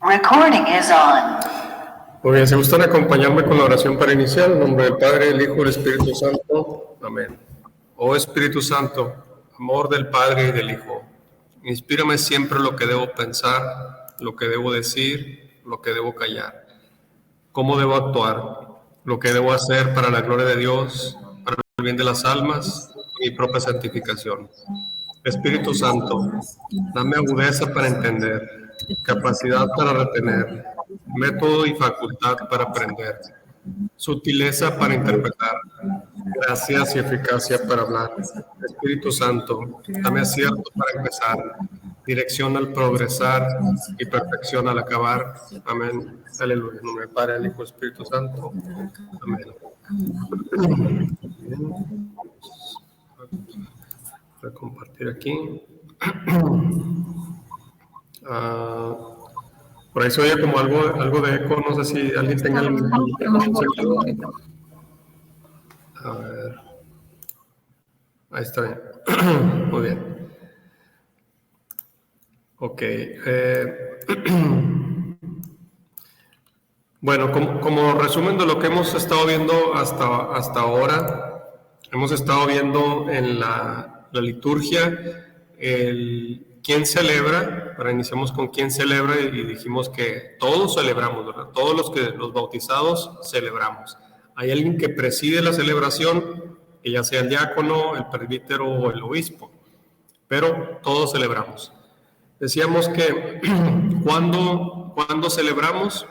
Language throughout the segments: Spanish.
Recording is on. Muy bien, si gustan acompañarme con la oración para iniciar, en nombre del Padre, del Hijo y del Espíritu Santo. Amén. Oh Espíritu Santo, amor del Padre y del Hijo, inspírame siempre lo que debo pensar, lo que debo decir, lo que debo callar, cómo debo actuar, lo que debo hacer para la gloria de Dios, para el bien de las almas y mi propia santificación. Espíritu Santo, dame agudeza para entender, capacidad para retener, método y facultad para aprender, sutileza para interpretar, gracias y eficacia para hablar. Espíritu Santo, dame acierto para empezar, dirección al progresar y perfección al acabar. Amén. Aleluya. En nombre del Padre, del Hijo y del Espíritu Santo. Amén. Voy a compartir aquí. Por ahí se oye como algo de eco, no sé si alguien tenga el... A ver. Ahí está bien. Muy bien. Ok. Bueno, como resumen de lo que hemos estado viendo hasta ahora, hemos estado viendo en la liturgia quién celebra. Ahora iniciamos con quién celebra y dijimos que todos celebramos, ¿verdad? Todos los bautizados celebramos. Hay alguien que preside la celebración, que ya sea el diácono, el presbítero o el obispo, pero todos celebramos. Decíamos que cuando celebramos,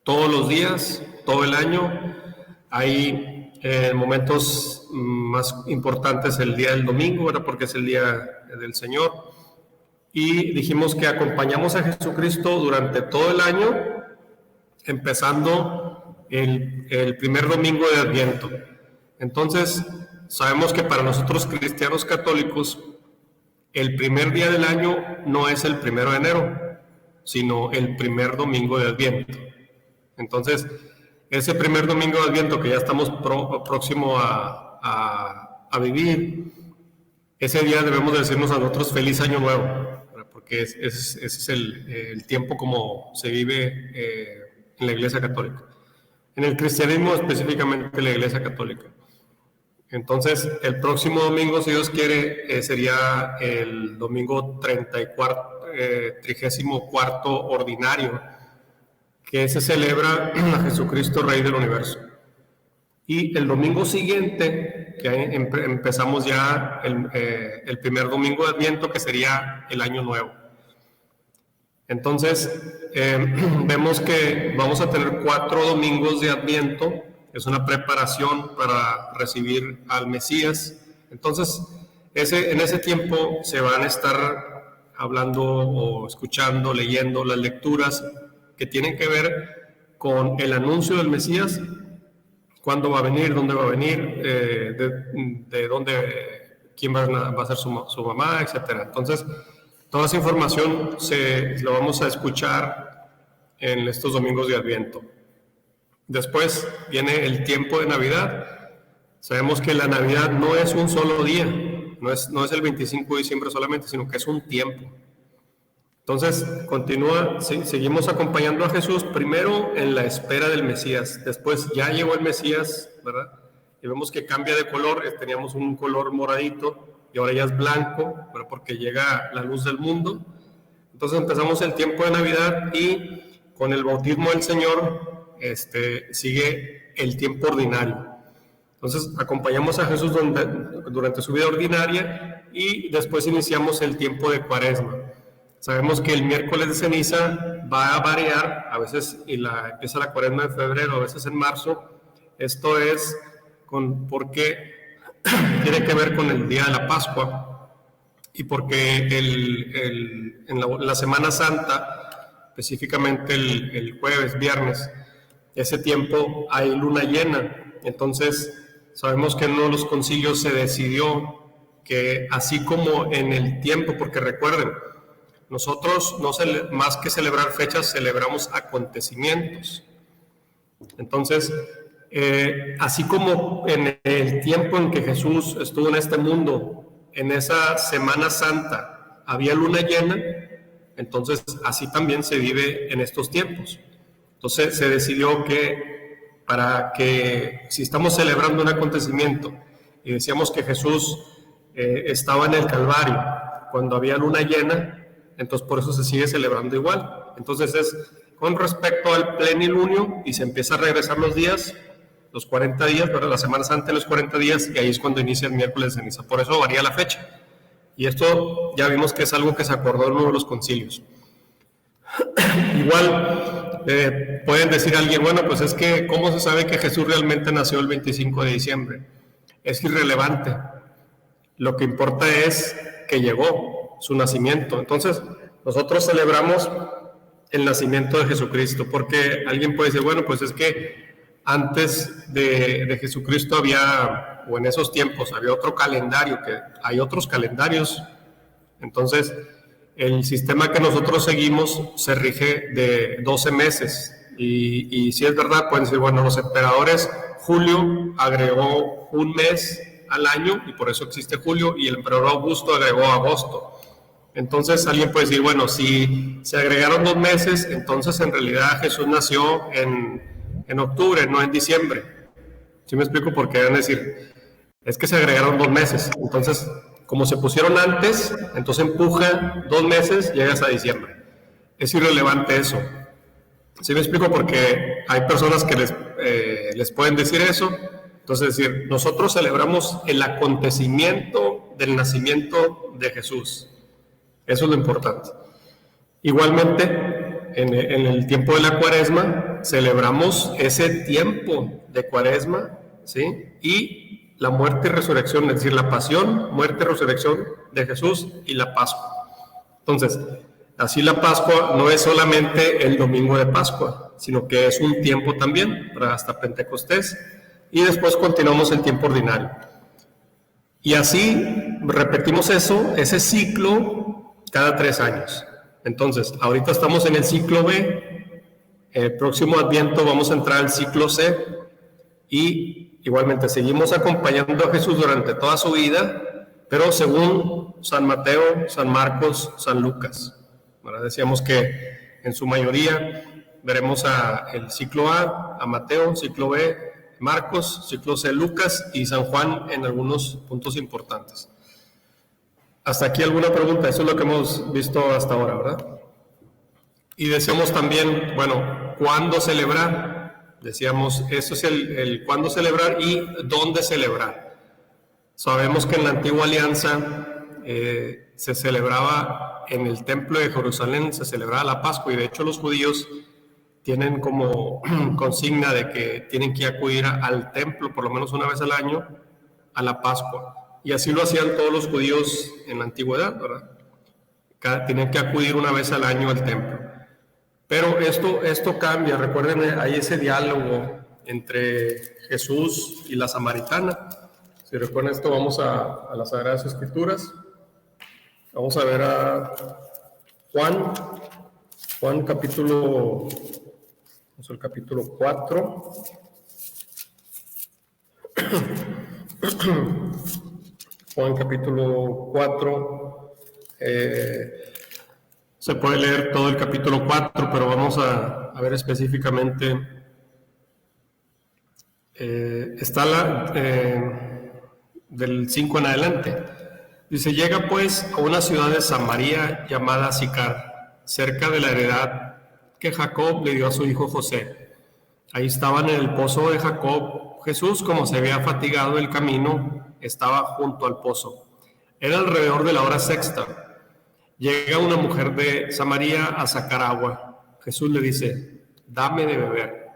todos los días, todo el año. Hay momentos más importantes el día del domingo, ¿verdad? Porque es el día del Señor. Y dijimos que acompañamos a Jesucristo durante todo el año, empezando el primer domingo de Adviento. Entonces, sabemos que para nosotros cristianos católicos, el primer día del año no es el 1 de enero, sino el primer domingo de Adviento. Entonces, ese primer domingo de Adviento que ya estamos próximo a vivir, ese día debemos decirnos a nosotros feliz año nuevo, ¿verdad? Porque ese es el tiempo como se vive en la Iglesia Católica. En el cristianismo, específicamente en la Iglesia Católica. Entonces, el próximo domingo, si Dios quiere, sería el domingo 34 ordinario, que se celebra a Jesucristo, Rey del Universo. Y el domingo siguiente, que empezamos ya el primer domingo de Adviento, que sería el Año Nuevo. Entonces, vemos que vamos a tener 4 domingos de Adviento. Es una preparación para recibir al Mesías. Entonces, en ese tiempo se van a estar hablando o escuchando, leyendo las lecturas que tienen que ver con el anuncio del Mesías, cuándo va a venir, dónde va a venir, de dónde, quién va a ser su mamá, etc. Entonces, toda esa información la vamos a escuchar en estos domingos de Adviento. Después viene el tiempo de Navidad. Sabemos que la Navidad no es un solo día, no es el 25 de diciembre solamente, sino que es un tiempo. Entonces, seguimos acompañando a Jesús, primero en la espera del Mesías. Después ya llegó el Mesías, ¿verdad? Y vemos que cambia de color. Teníamos un color moradito y ahora ya es blanco, ¿verdad? Porque llega la luz del mundo. Entonces empezamos el tiempo de Navidad y con el bautismo del Señor sigue el tiempo ordinario. Entonces acompañamos a Jesús durante su vida ordinaria y después iniciamos el tiempo de Cuaresma. Sabemos que el miércoles de ceniza va a variar, a veces empieza la Cuaresma en febrero, a veces en marzo. Esto es porque tiene que ver con el día de la Pascua y porque en la Semana Santa, específicamente el jueves, viernes, ese tiempo hay luna llena. Entonces sabemos que en uno de los concilios se decidió que así como en el tiempo, porque recuerden, nosotros más que celebrar fechas, celebramos acontecimientos. Entonces, así como en el tiempo en que Jesús estuvo en este mundo, en esa Semana Santa, había luna llena, Entonces, así también se vive en estos tiempos. Entonces, se decidió que para que, si estamos celebrando un acontecimiento y decíamos que Jesús estaba en el Calvario cuando había luna llena, entonces por eso se sigue celebrando igual. Entonces es con respecto al plenilunio y se empieza a regresar los días, los 40 días, ¿verdad? La Semana Santa de los 40 días, y ahí es cuando inicia el miércoles de ceniza. Por eso varía la fecha. Y esto ya vimos que es algo que se acordó en uno de los concilios. Igual pueden decir a alguien, bueno, pues es que ¿cómo se sabe que Jesús realmente nació el 25 de diciembre? Es irrelevante. Lo que importa es que llegó su nacimiento. Entonces, nosotros celebramos el nacimiento de Jesucristo, porque alguien puede decir, bueno, pues es que antes de Jesucristo había, o en esos tiempos, había otro calendario, que hay otros calendarios. Entonces, el sistema que nosotros seguimos se rige de 12 meses. Y si es verdad, pueden decir, bueno, los emperadores, Julio agregó un mes al año y por eso existe julio, y el emperador Augusto agregó agosto. Entonces alguien puede decir, bueno, si se agregaron 2 meses, entonces en realidad Jesús nació en octubre, no en diciembre. ¿Sí me explico? Porque van a decir, es que se agregaron 2 meses. Entonces, como se pusieron antes, entonces empuja 2 meses, llegas a diciembre. Es irrelevante eso. ¿Sí me explico? Porque hay personas que les pueden decir eso. Entonces, es decir, nosotros celebramos el acontecimiento del nacimiento de Jesús. Eso es lo importante. Igualmente, en el tiempo de la Cuaresma, celebramos ese tiempo de Cuaresma, ¿sí? Y la muerte y resurrección, es decir, la pasión, muerte y resurrección de Jesús y la Pascua. Entonces, así la Pascua no es solamente el domingo de Pascua, sino que es un tiempo también, hasta Pentecostés, y después continuamos el tiempo ordinario. Y así repetimos ese ciclo cada 3 años. Entonces, ahorita estamos en el ciclo B, el próximo Adviento vamos a entrar al ciclo C, y igualmente seguimos acompañando a Jesús durante toda su vida, pero según San Mateo, San Marcos, San Lucas. Ahora decíamos que en su mayoría veremos el ciclo A, a Mateo, ciclo B, Marcos, ciclo C, Lucas, y San Juan en algunos puntos importantes. Hasta aquí alguna pregunta, eso es lo que hemos visto hasta ahora, ¿verdad? Y decíamos también, bueno, ¿cuándo celebrar? Decíamos, eso es el cuándo celebrar y dónde celebrar. Sabemos que en la antigua alianza se celebraba en el templo de Jerusalén, se celebraba la Pascua, y de hecho los judíos tienen como consigna de que tienen que acudir al templo por lo menos una vez al año a la Pascua. Y así lo hacían todos los judíos en la antigüedad, ¿verdad? Tenían que acudir una vez al año al templo. Pero esto cambia. Recuerden, hay ese diálogo entre Jesús y la samaritana. Si recuerdan esto, vamos a las Sagradas Escrituras. Vamos a ver a Juan capítulo, vamos al capítulo 4. Juan capítulo 4, se puede leer todo el capítulo 4, pero vamos a ver específicamente, está del 5 en adelante. Dice, llega pues a una ciudad de Samaria llamada Sicar, cerca de la heredad que Jacob le dio a su hijo José. Ahí estaban en el pozo de Jacob. Jesús, como se había fatigado el camino, estaba junto al pozo. Era alrededor de la hora sexta. Llega una mujer de Samaria a sacar agua. Jesús le dice, dame de beber.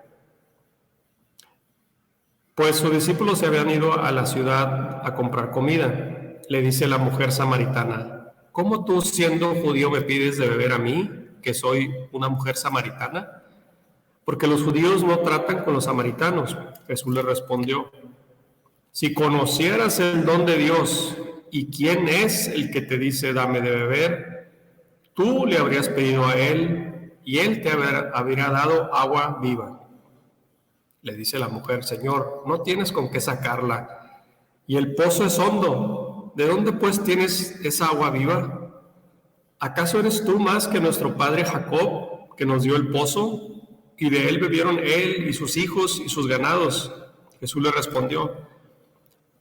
Pues sus discípulos se habían ido a la ciudad a comprar comida. Le dice la mujer samaritana, ¿cómo tú, siendo judío, me pides de beber a mí, que soy una mujer samaritana? Porque los judíos no tratan con los samaritanos. Jesús le respondió, si conocieras el don de Dios y quién es el que te dice dame de beber, tú le habrías pedido a él y él te habría dado agua viva. Le dice la mujer, Señor, no tienes con qué sacarla y el pozo es hondo. ¿De dónde pues tienes esa agua viva? ¿acaso eres tú más que nuestro padre Jacob, que nos dio el pozo, y de él bebieron él y sus hijos y sus ganados? Jesús le respondió: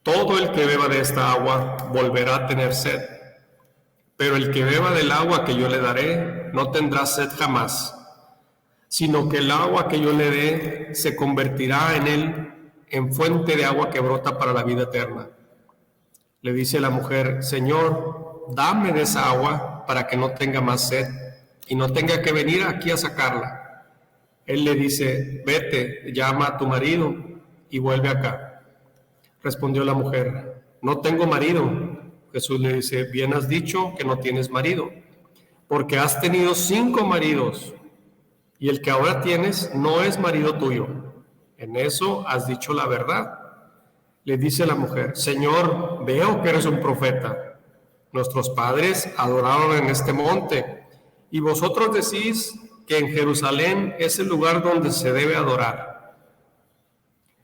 todo el que beba de esta agua volverá a tener sed, pero el que beba del agua que yo le daré no tendrá sed jamás, sino que el agua que yo le dé se convertirá en él en fuente de agua que brota para la vida eterna. Le dice la mujer: Señor, dame de esa agua para que no tenga más sed y no tenga que venir aquí a sacarla. Él le dice: vete, llama a tu marido y vuelve acá. Respondió la mujer: no tengo marido. Jesús le dice: bien has dicho que no tienes marido, porque has tenido 5 maridos, y el que ahora tienes no es marido tuyo. En eso has dicho la verdad. Le dice la mujer: Señor, veo que eres un profeta. Nuestros padres adoraron en este monte, y vosotros decís que en Jerusalén es el lugar donde se debe adorar.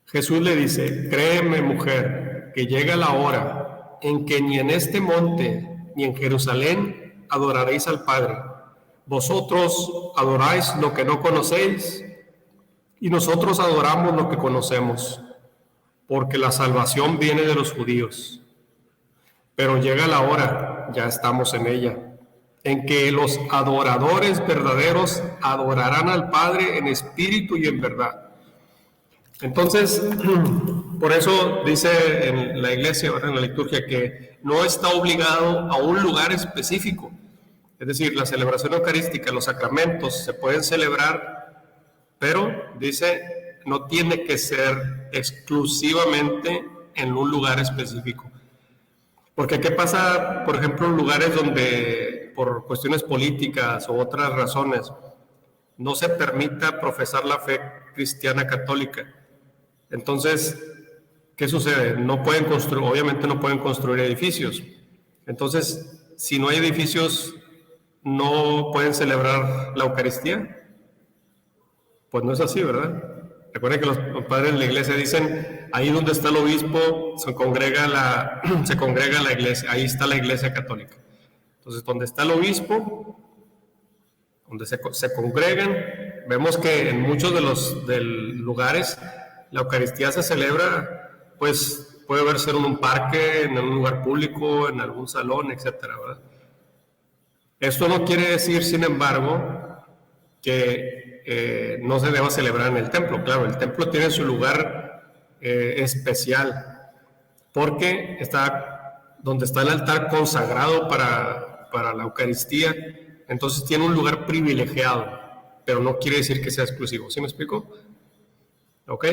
Jesús le dice: créeme, mujer, que llega la hora en que ni en este monte ni en Jerusalén adoraréis al Padre. Vosotros adoráis lo que no conocéis, y nosotros adoramos lo que conocemos, porque la salvación viene de los judíos. Pero llega la hora, ya estamos en ella, en que los adoradores verdaderos adorarán al Padre en espíritu y en verdad. Entonces, por eso dice en la iglesia, ¿verdad?, en la liturgia, que no está obligado a un lugar específico. Es decir, la celebración eucarística, los sacramentos se pueden celebrar, pero dice, no tiene que ser exclusivamente en un lugar específico. Porque ¿qué pasa, por ejemplo, en lugares donde por cuestiones políticas u otras razones no se permita profesar la fe cristiana católica? Entonces, ¿qué sucede? No pueden construir, obviamente no pueden construir edificios. Entonces, si no hay edificios, ¿no pueden celebrar la Eucaristía? Pues no es así, ¿verdad? Recuerden que los padres de la iglesia dicen: ahí donde está el obispo se congrega la iglesia, ahí está la iglesia católica. Entonces, donde está el obispo, donde se congregan, vemos que en muchos de los lugares la Eucaristía se celebra, pues puede ser en un parque, en un lugar público, en algún salón, etcétera, ¿verdad? Esto no quiere decir, sin embargo, que no se deba celebrar en el templo. Claro, el templo tiene su lugar especial, porque está donde está el altar consagrado para la Eucaristía, entonces tiene un lugar privilegiado, pero no quiere decir que sea exclusivo. ¿Sí me explico? Ok,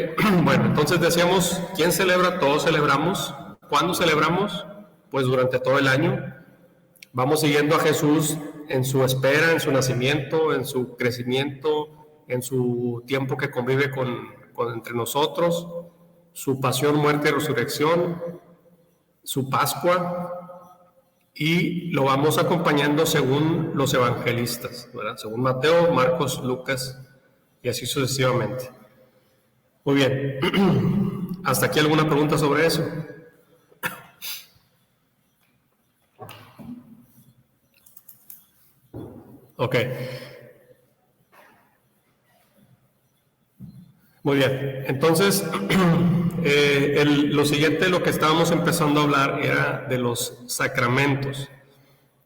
bueno, entonces decíamos, ¿quién celebra? Todos celebramos. ¿Cuándo celebramos? Pues durante todo el año. Vamos siguiendo a Jesús en su espera, en su nacimiento, en su crecimiento, en su tiempo que convive entre nosotros, su pasión, muerte y resurrección, su Pascua, y lo vamos acompañando según los evangelistas, ¿verdad? Según Mateo, Marcos, Lucas, y así sucesivamente. Muy bien. ¿Hasta aquí alguna pregunta sobre eso? Ok. Muy bien. Entonces, lo siguiente, lo que estábamos empezando a hablar era de los sacramentos.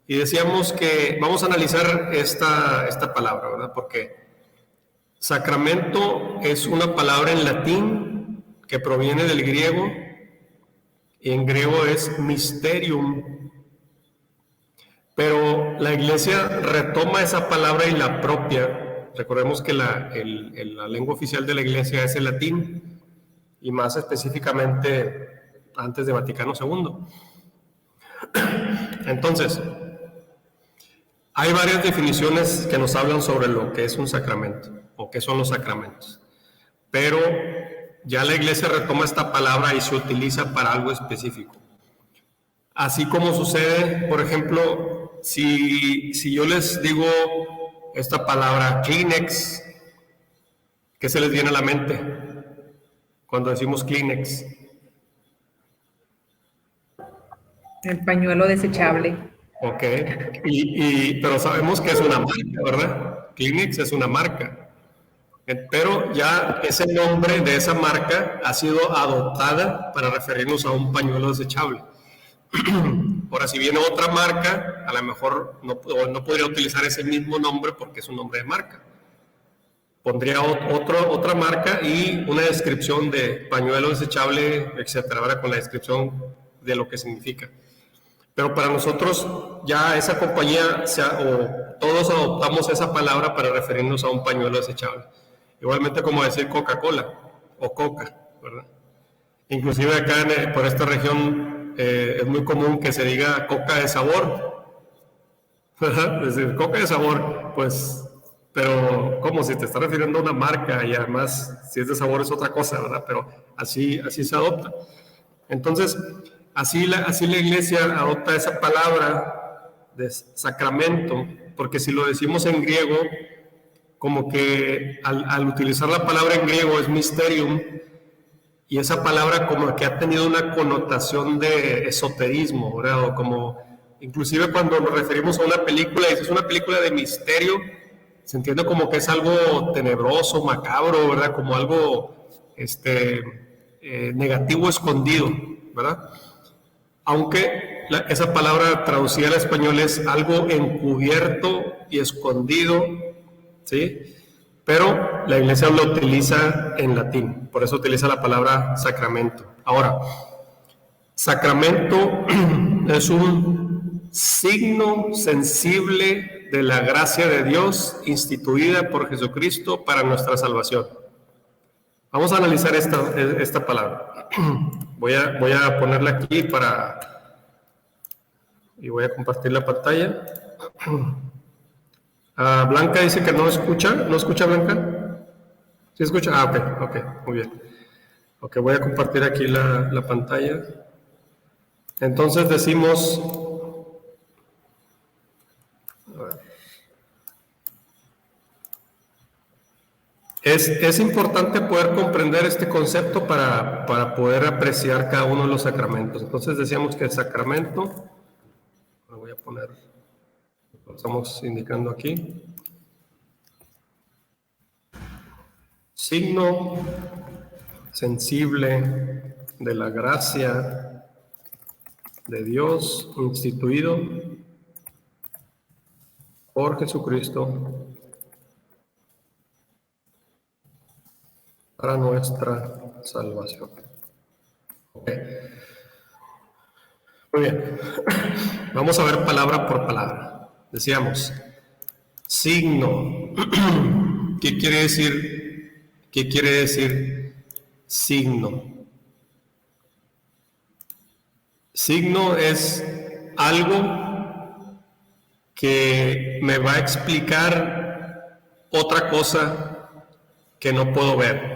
Y decíamos que vamos a analizar esta palabra, ¿verdad? Porque sacramento es una palabra en latín que proviene del griego, y en griego es mysterium. Pero la iglesia retoma esa palabra y la apropia. Recordemos que la lengua oficial de la iglesia es el latín, y más específicamente antes de Vaticano II. Entonces, hay varias definiciones que nos hablan sobre lo que es un sacramento o qué son los sacramentos, pero ya la iglesia retoma esta palabra y se utiliza para algo específico. Así como sucede, por ejemplo, si yo les digo esta palabra Kleenex, ¿qué se les viene a la mente cuando decimos Kleenex? El pañuelo desechable. Ok, pero sabemos que es una marca, ¿verdad? Kleenex es una marca, pero ya ese nombre de esa marca ha sido adoptada para referirnos a un pañuelo desechable. Ahora, si viene otra marca, a lo mejor no podría utilizar ese mismo nombre porque es un nombre de marca. Pondría otra marca y una descripción de pañuelo desechable, etcétera, ¿verdad? Con la descripción de lo que significa. Pero para nosotros ya esa compañía, o todos adoptamos esa palabra para referirnos a un pañuelo desechable. Igualmente como decir Coca-Cola o Coca, ¿verdad? Inclusive acá por esta región es muy común que se diga coca de sabor, ¿verdad? Es decir, coca de sabor, pues, pero como si te está refiriendo a una marca y además si es de sabor es otra cosa, ¿verdad? Pero así se adopta. Entonces, así la iglesia adopta esa palabra de sacramento, porque si lo decimos en griego, como que al utilizar la palabra en griego es mysterium, y esa palabra como que ha tenido una connotación de esoterismo, ¿verdad? O como, inclusive cuando nos referimos a una película, y es una película de misterio, se entiende como que es algo tenebroso, macabro, ¿verdad? Como algo negativo escondido, ¿verdad? Aunque esa palabra traducida al español es algo encubierto y escondido, ¿sí? Pero la iglesia lo utiliza en latín, por eso utiliza la palabra sacramento. Ahora, sacramento es un signo sensible de la gracia de Dios instituida por Jesucristo para nuestra salvación. Vamos a analizar esta palabra. Voy a ponerla aquí y voy a compartir la pantalla. Blanca dice que no escucha. ¿No escucha, Blanca? ¿Sí escucha? Ok, muy bien. Ok, voy a compartir aquí la pantalla. Entonces decimos... Es importante poder comprender este concepto para poder apreciar cada uno de los sacramentos. Entonces decíamos que el sacramento, lo voy a poner, lo estamos indicando aquí, signo sensible de la gracia de Dios instituido por Jesucristo para nuestra salvación. Okay. Muy bien. Vamos a ver palabra por palabra. Decíamos, signo. ¿Qué quiere decir? ¿Qué quiere decir signo? Signo es algo que me va a explicar otra cosa que no puedo ver.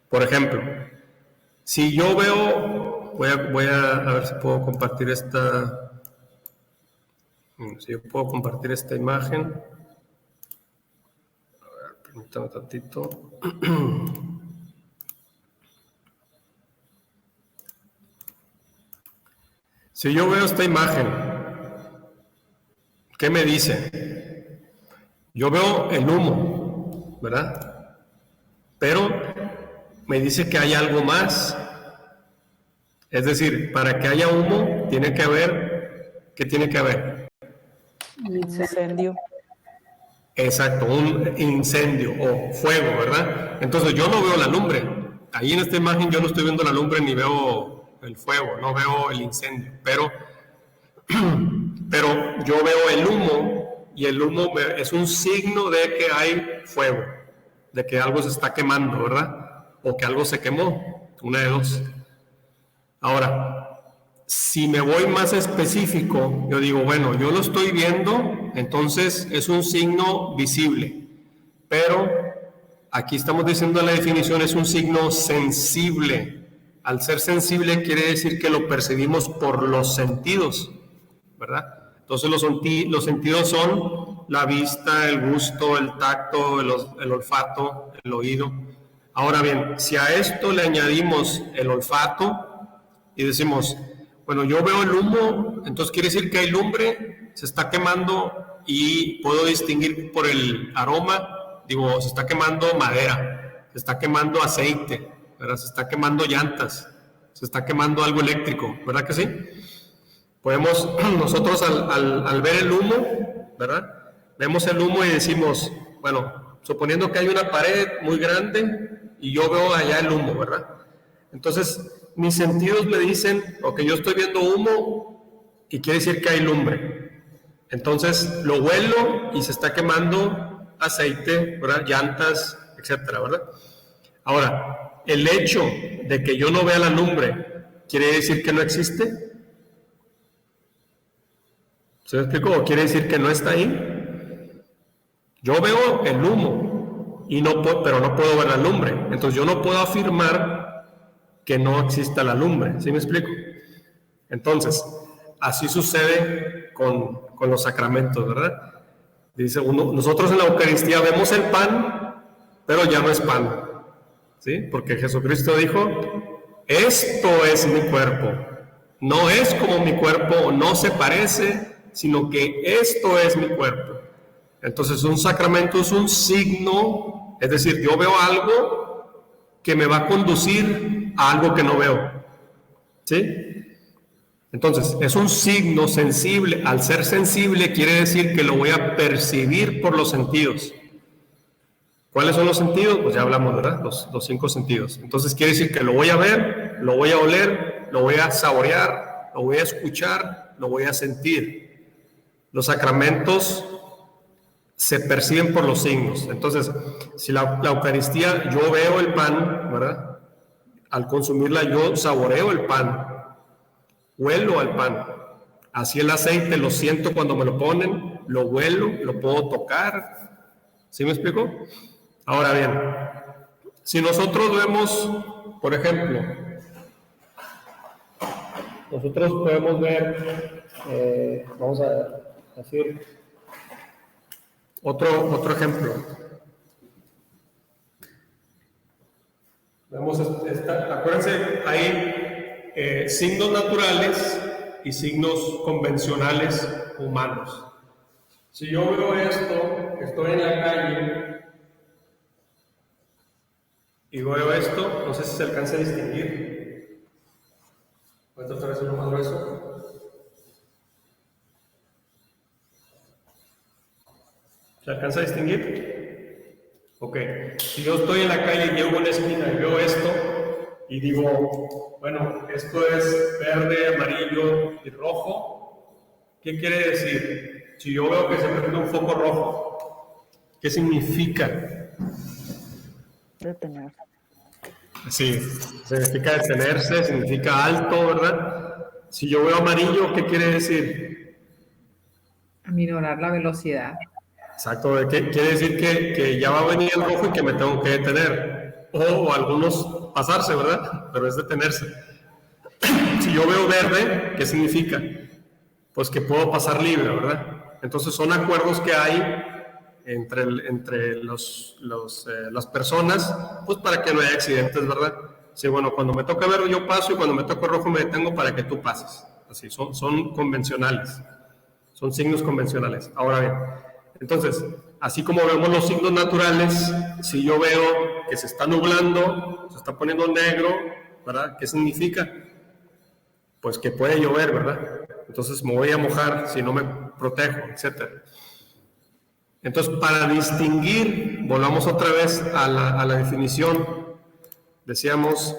Por ejemplo, si yo veo, voy a ver si puedo compartir esta imagen. A ver, permítame tantito. Si yo veo esta imagen, ¿qué me dice? Yo veo el humo, ¿verdad? Pero me dice que hay algo más. Es decir, para que haya humo, tiene que haber, ¿qué tiene que haber? Un incendio. Exacto, un incendio o fuego, ¿verdad? Entonces yo no veo la lumbre. Ahí en esta imagen yo no estoy viendo la lumbre ni veo el fuego, no veo el incendio, pero yo veo el humo, y el humo es un signo de que hay fuego, de que algo se está quemando, ¿verdad? O que algo se quemó, una de dos. Ahora, si me voy más específico, yo digo, bueno, yo lo estoy viendo, entonces es un signo visible, pero aquí estamos diciendo la definición, es un signo sensible. Al ser sensible quiere decir que lo percibimos por los sentidos, ¿verdad? Entonces los sentidos son la vista, el gusto, el tacto, el olfato, el oído. Ahora bien, si a esto le añadimos el olfato y decimos, bueno, yo veo el humo, entonces quiere decir que hay lumbre, se está quemando y puedo distinguir por el aroma, digo, se está quemando madera, se está quemando aceite, ¿verdad? Se está quemando llantas, se está quemando algo eléctrico, ¿verdad que sí? Podemos nosotros al ver el humo, ¿verdad? Vemos el humo y decimos, bueno, suponiendo que hay una pared muy grande y yo veo allá el humo, ¿verdad? Entonces, mis sentidos me dicen, ok, yo estoy viendo humo y quiere decir que hay lumbre. Entonces, lo huelo y se está quemando aceite, ¿verdad? Llantas, etcétera, ¿verdad? Ahora, el hecho de que yo no vea la lumbre, ¿quiere decir que no existe? ¿Se me explico? ¿O quiere decir que no está ahí? Yo veo el humo, pero no puedo ver la lumbre. Entonces yo no puedo afirmar que no exista la lumbre. ¿Sí me explico? Entonces, así sucede con los sacramentos, ¿verdad? Dice uno, nosotros en la Eucaristía vemos el pan, pero ya no es pan. ¿Sí? Porque Jesucristo dijo, esto es mi cuerpo. No es como mi cuerpo, no se parece, sino que esto es mi cuerpo. Entonces un sacramento es un signo, es decir, yo veo algo que me va a conducir a algo que no veo. ¿Sí? Entonces es un signo sensible. Al ser sensible quiere decir que lo voy a percibir por los sentidos. ¿Cuáles son los sentidos? Pues ya hablamos, ¿verdad? Los 5 sentidos. Entonces quiere decir que lo voy a ver, lo voy a oler, lo voy a saborear, lo voy a escuchar, lo voy a sentir. Los sacramentos se perciben por los signos. Entonces, si la Eucaristía, yo veo el pan, ¿verdad? Al consumirla yo saboreo el pan, huelo al pan. Así el aceite lo siento cuando me lo ponen, lo huelo, lo puedo tocar. ¿Sí me explico? Ahora bien, si nosotros vemos, por ejemplo, nosotros podemos ver, vamos a decir, otro ejemplo. Vemos acuérdense, hay signos naturales y signos convencionales humanos. Si yo veo esto, estoy en la calle y veo esto, no sé si se alcanza a distinguir. Voy a tratar de hacerlo más grueso. ¿Se alcanza a distinguir? Ok. Si yo estoy en la calle y llego a una esquina y veo esto y digo, bueno, esto es verde, amarillo y rojo, ¿qué quiere decir? Si yo veo que se prende un foco rojo, ¿qué significa? Detenerse. Sí, significa detenerse, significa alto, ¿verdad? Si yo veo amarillo, ¿qué quiere decir? Aminorar la velocidad. Exacto, quiere decir que ya va a venir el rojo y que me tengo que detener. O algunos pasarse, ¿verdad? Pero es detenerse. Si yo veo verde, ¿qué significa? Pues que puedo pasar libre, ¿verdad? Entonces son acuerdos que hay entre las personas, pues para que no haya accidentes, ¿verdad? Sí, bueno, cuando me toca verde yo paso y cuando me toca rojo me detengo para que tú pases. Así, son convencionales, son signos convencionales. Ahora bien, entonces, así como vemos los signos naturales, si yo veo que se está nublando, se está poniendo negro, ¿verdad? ¿Qué significa? Pues que puede llover, ¿verdad? Entonces me voy a mojar si no me protejo, etc. Entonces, para distinguir, volvamos otra vez a la definición, decíamos,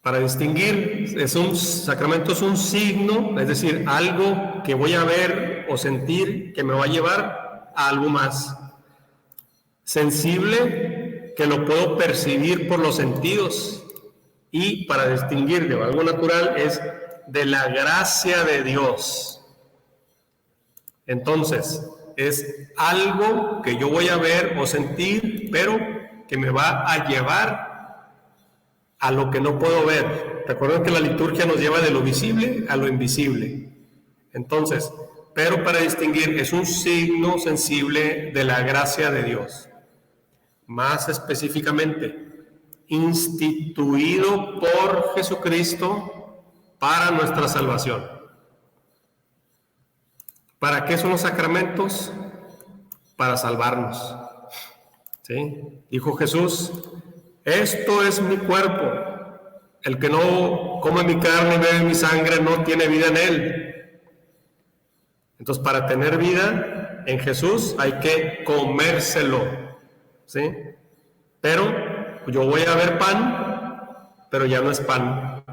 para distinguir, sacramento es un signo, es decir, algo que voy a ver o sentir que me va a llevar a algo más. Sensible, que lo puedo percibir por los sentidos. Y para distinguir de algo natural es de la gracia de Dios. Entonces, es algo que yo voy a ver o sentir, pero que me va a llevar a lo que no puedo ver. Recuerden que la liturgia nos lleva de lo visible a lo invisible. Entonces, pero para distinguir es un signo sensible de la gracia de Dios. Más específicamente, instituido por Jesucristo para nuestra salvación. ¿Para qué son los sacramentos? Para salvarnos. ¿Sí? Dijo Jesús, esto es mi cuerpo. El que no come mi carne y bebe mi sangre no tiene vida en él. Entonces, para tener vida en Jesús hay que comérselo. ¿Sí? Pero yo voy a ver pan, pero ya no es pan,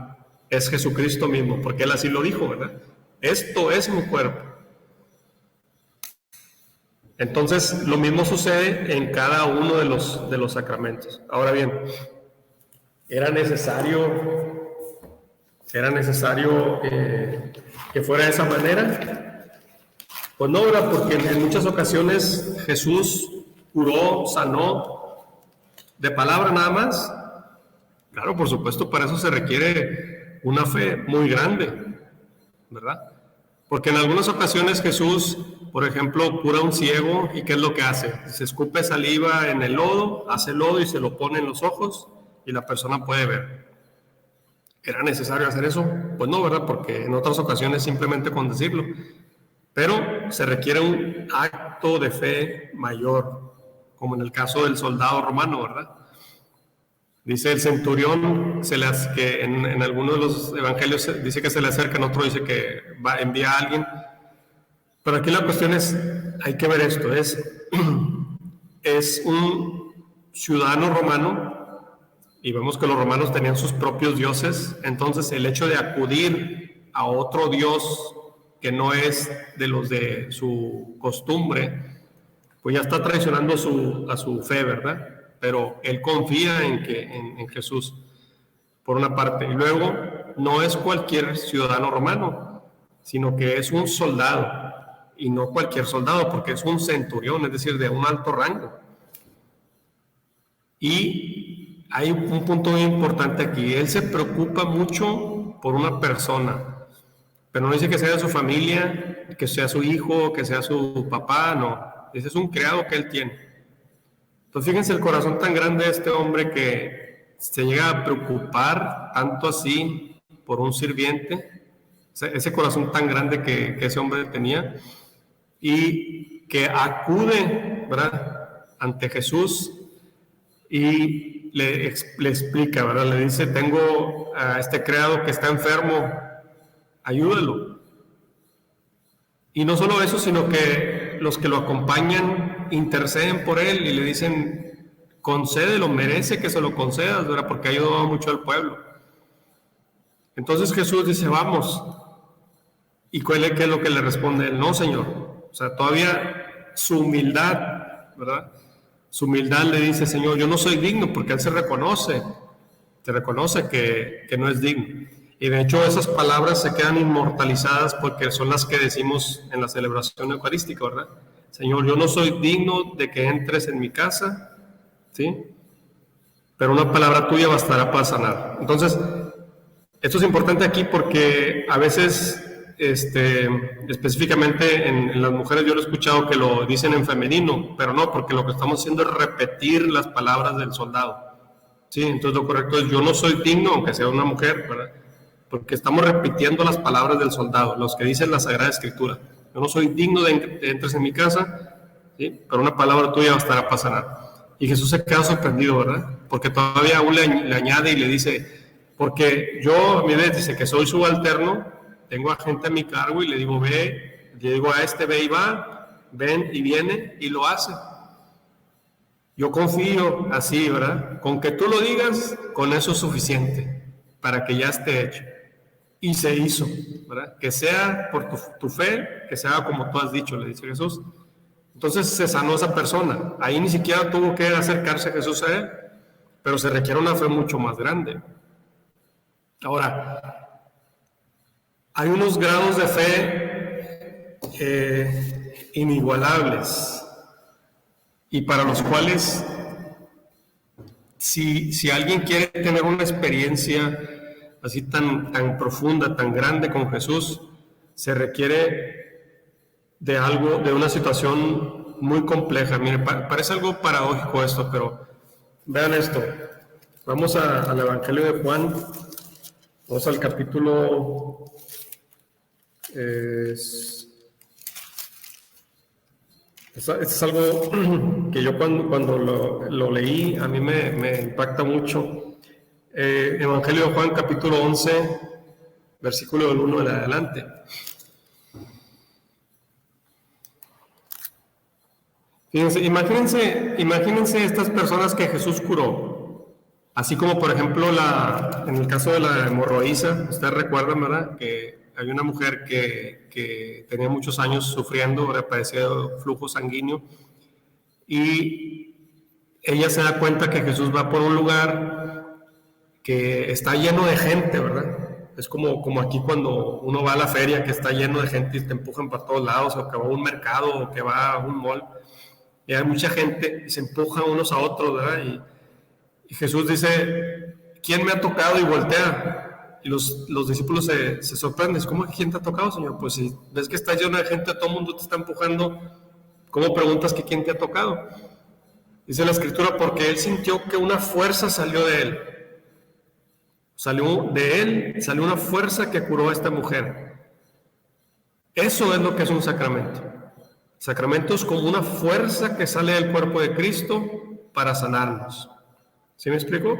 es Jesucristo mismo, porque Él así lo dijo, ¿verdad? Esto es mi cuerpo. Entonces, lo mismo sucede en cada uno de los sacramentos. Ahora bien, ¿era necesario que fuera de esa manera? Pues no, ¿verdad? Porque en muchas ocasiones Jesús curó, sanó, de palabra nada más. Claro, por supuesto, para eso se requiere una fe muy grande, ¿verdad? Porque en algunas ocasiones Jesús, por ejemplo, cura a un ciego y ¿qué es lo que hace? Se escupe saliva en el lodo, hace lodo y se lo pone en los ojos y la persona puede ver. ¿Era necesario hacer eso? Pues no, ¿verdad? Porque en otras ocasiones simplemente con decirlo. Pero se requiere un acto de fe mayor, como en el caso del soldado romano, ¿verdad? Dice el centurión, que en algunos de los evangelios dice que se le acerca, en otro dice que envía a alguien. Pero aquí la cuestión es, hay que ver esto, es un ciudadano romano, y vemos que los romanos tenían sus propios dioses, entonces el hecho de acudir a otro dios que no es de los de su costumbre, pues ya está traicionando a su fe, ¿verdad? Pero él confía en Jesús, por una parte. Y luego, no es cualquier ciudadano romano, sino que es un soldado, y no cualquier soldado, porque es un centurión, es decir, de un alto rango. Y hay un punto muy importante aquí, él se preocupa mucho por una persona, pero no dice que sea de su familia, que sea su hijo, que sea su papá, no. Ese es un criado que él tiene. Entonces, fíjense el corazón tan grande de este hombre que se llega a preocupar tanto así por un sirviente, ese corazón tan grande que ese hombre tenía, y que acude, ¿verdad?, ante Jesús y le explica, ¿verdad? Le dice, tengo a este criado que está enfermo, ayúdalo. Y no solo eso, sino que los que lo acompañan interceden por él y le dicen, concédelo, merece que se lo concedas, ¿verdad? Porque ha ayudado mucho al pueblo. Entonces Jesús dice, vamos. ¿Y qué es lo que le responde él? No, Señor. O sea, todavía su humildad, ¿verdad? Su humildad le dice, Señor, yo no soy digno, porque él se reconoce que no es digno. Y de hecho esas palabras se quedan inmortalizadas porque son las que decimos en la celebración eucarística, ¿verdad? Señor, yo no soy digno de que entres en mi casa, ¿sí? Pero una palabra tuya bastará para sanar. Entonces, esto es importante aquí porque a veces, específicamente en las mujeres, yo lo he escuchado que lo dicen en femenino, pero no, porque lo que estamos haciendo es repetir las palabras del soldado, ¿sí? Entonces lo correcto es, yo no soy digno, aunque sea una mujer, ¿verdad? Porque estamos repitiendo las palabras del soldado, los que dicen la Sagrada Escritura. Yo no soy digno de que entres en mi casa, ¿sí? Pero una palabra tuya bastará para sanar. Y Jesús se queda sorprendido, ¿verdad? Porque todavía aún le añade y le dice, porque yo, mire, dice que soy subalterno, tengo a gente a mi cargo y le digo, ve, le digo a ve y va, ven y viene y lo hace. Yo confío así, ¿verdad? Con que tú lo digas, con eso es suficiente para que ya esté hecho. Y se hizo, ¿verdad? Que sea por tu fe, que sea como tú has dicho, le dice Jesús. Entonces se sanó esa persona. Ahí ni siquiera tuvo que acercarse a Jesús a él, pero se requiere una fe mucho más grande. Ahora, hay unos grados de fe inigualables y para los cuales, si alguien quiere tener una experiencia así tan profunda, tan grande con Jesús, se requiere de algo, de una situación muy compleja. Mire, parece algo paradójico esto, pero vean esto. Vamos al Evangelio de Juan. Vamos al capítulo... es algo que yo cuando lo leí, a mí me impacta mucho. Evangelio de Juan, capítulo 11, versículo del 1 en adelante. Fíjense, imagínense estas personas que Jesús curó. Así como, por ejemplo, en el caso de la hemorroísa, ustedes recuerdan, ¿verdad? Que hay una mujer que tenía muchos años sufriendo, padecía flujo sanguíneo, y ella se da cuenta que Jesús va por un lugar que está lleno de gente, ¿verdad? Es como aquí cuando uno va a la feria, que está lleno de gente y te empujan para todos lados, o que va a un mercado, o que va a un mall, y hay mucha gente y se empujan unos a otros, ¿verdad? Y Jesús dice, ¿quién me ha tocado? Y voltea. Y los discípulos se sorprenden. ¿Cómo que quién te ha tocado, Señor? Pues si ves que está lleno de gente, todo el mundo te está empujando, ¿cómo preguntas que quién te ha tocado? Dice la Escritura, porque él sintió que una fuerza salió de él. Salió una fuerza que curó a esta mujer. Eso es lo que es un sacramento. Sacramento es como una fuerza que sale del cuerpo de Cristo para sanarnos. ¿Sí me explico?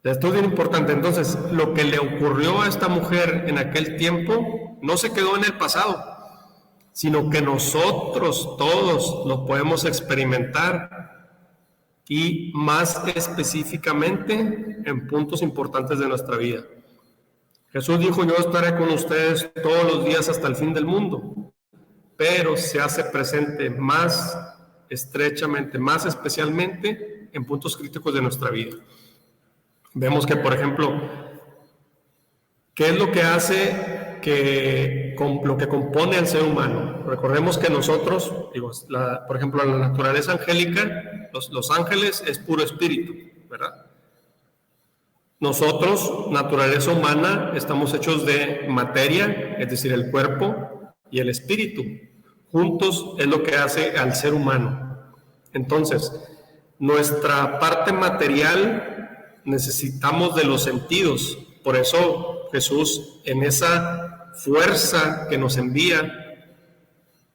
Esto es bien importante. Entonces, lo que le ocurrió a esta mujer en aquel tiempo no se quedó en el pasado, sino que nosotros todos lo podemos experimentar, y más específicamente en puntos importantes de nuestra vida. Jesús dijo, yo estaré con ustedes todos los días hasta el fin del mundo, pero se hace presente más estrechamente, más especialmente en puntos críticos de nuestra vida. Vemos que, por ejemplo, ¿qué es lo que hace lo que compone al ser humano? Recordemos que nosotros, por ejemplo, la naturaleza angélica, los ángeles es puro espíritu, ¿verdad? Nosotros, naturaleza humana, estamos hechos de materia, es decir, el cuerpo y el espíritu. Juntos es lo que hace al ser humano. Entonces, nuestra parte material necesitamos de los sentidos. Por eso Jesús, en esa fuerza que nos envía,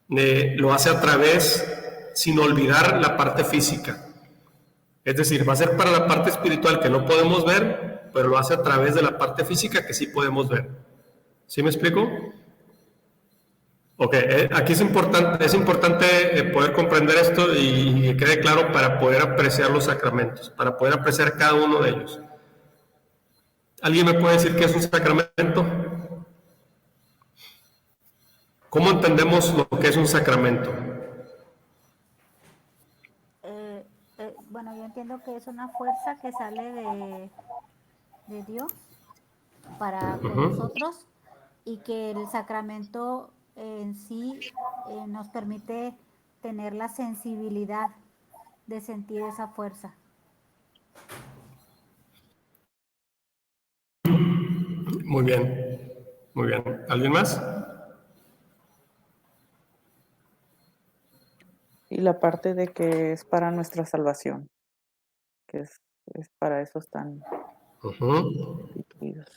lo hace a través, sin olvidar la parte física. Es decir, va a ser para la parte espiritual que no podemos ver, pero lo hace a través de la parte física que sí podemos ver. ¿Sí me explico? Ok, aquí es importante poder comprender esto y que quede claro para poder apreciar los sacramentos, para poder apreciar cada uno de ellos. ¿Alguien me puede decir qué es un sacramento? ¿Cómo entendemos lo que es un sacramento? Bueno, yo entiendo que es una fuerza que sale de Dios para con nosotros, y que el sacramento en sí nos permite tener la sensibilidad de sentir esa fuerza. Muy bien, muy bien. ¿Alguien más? Y la parte de que es para nuestra salvación, que es para eso están instituidos.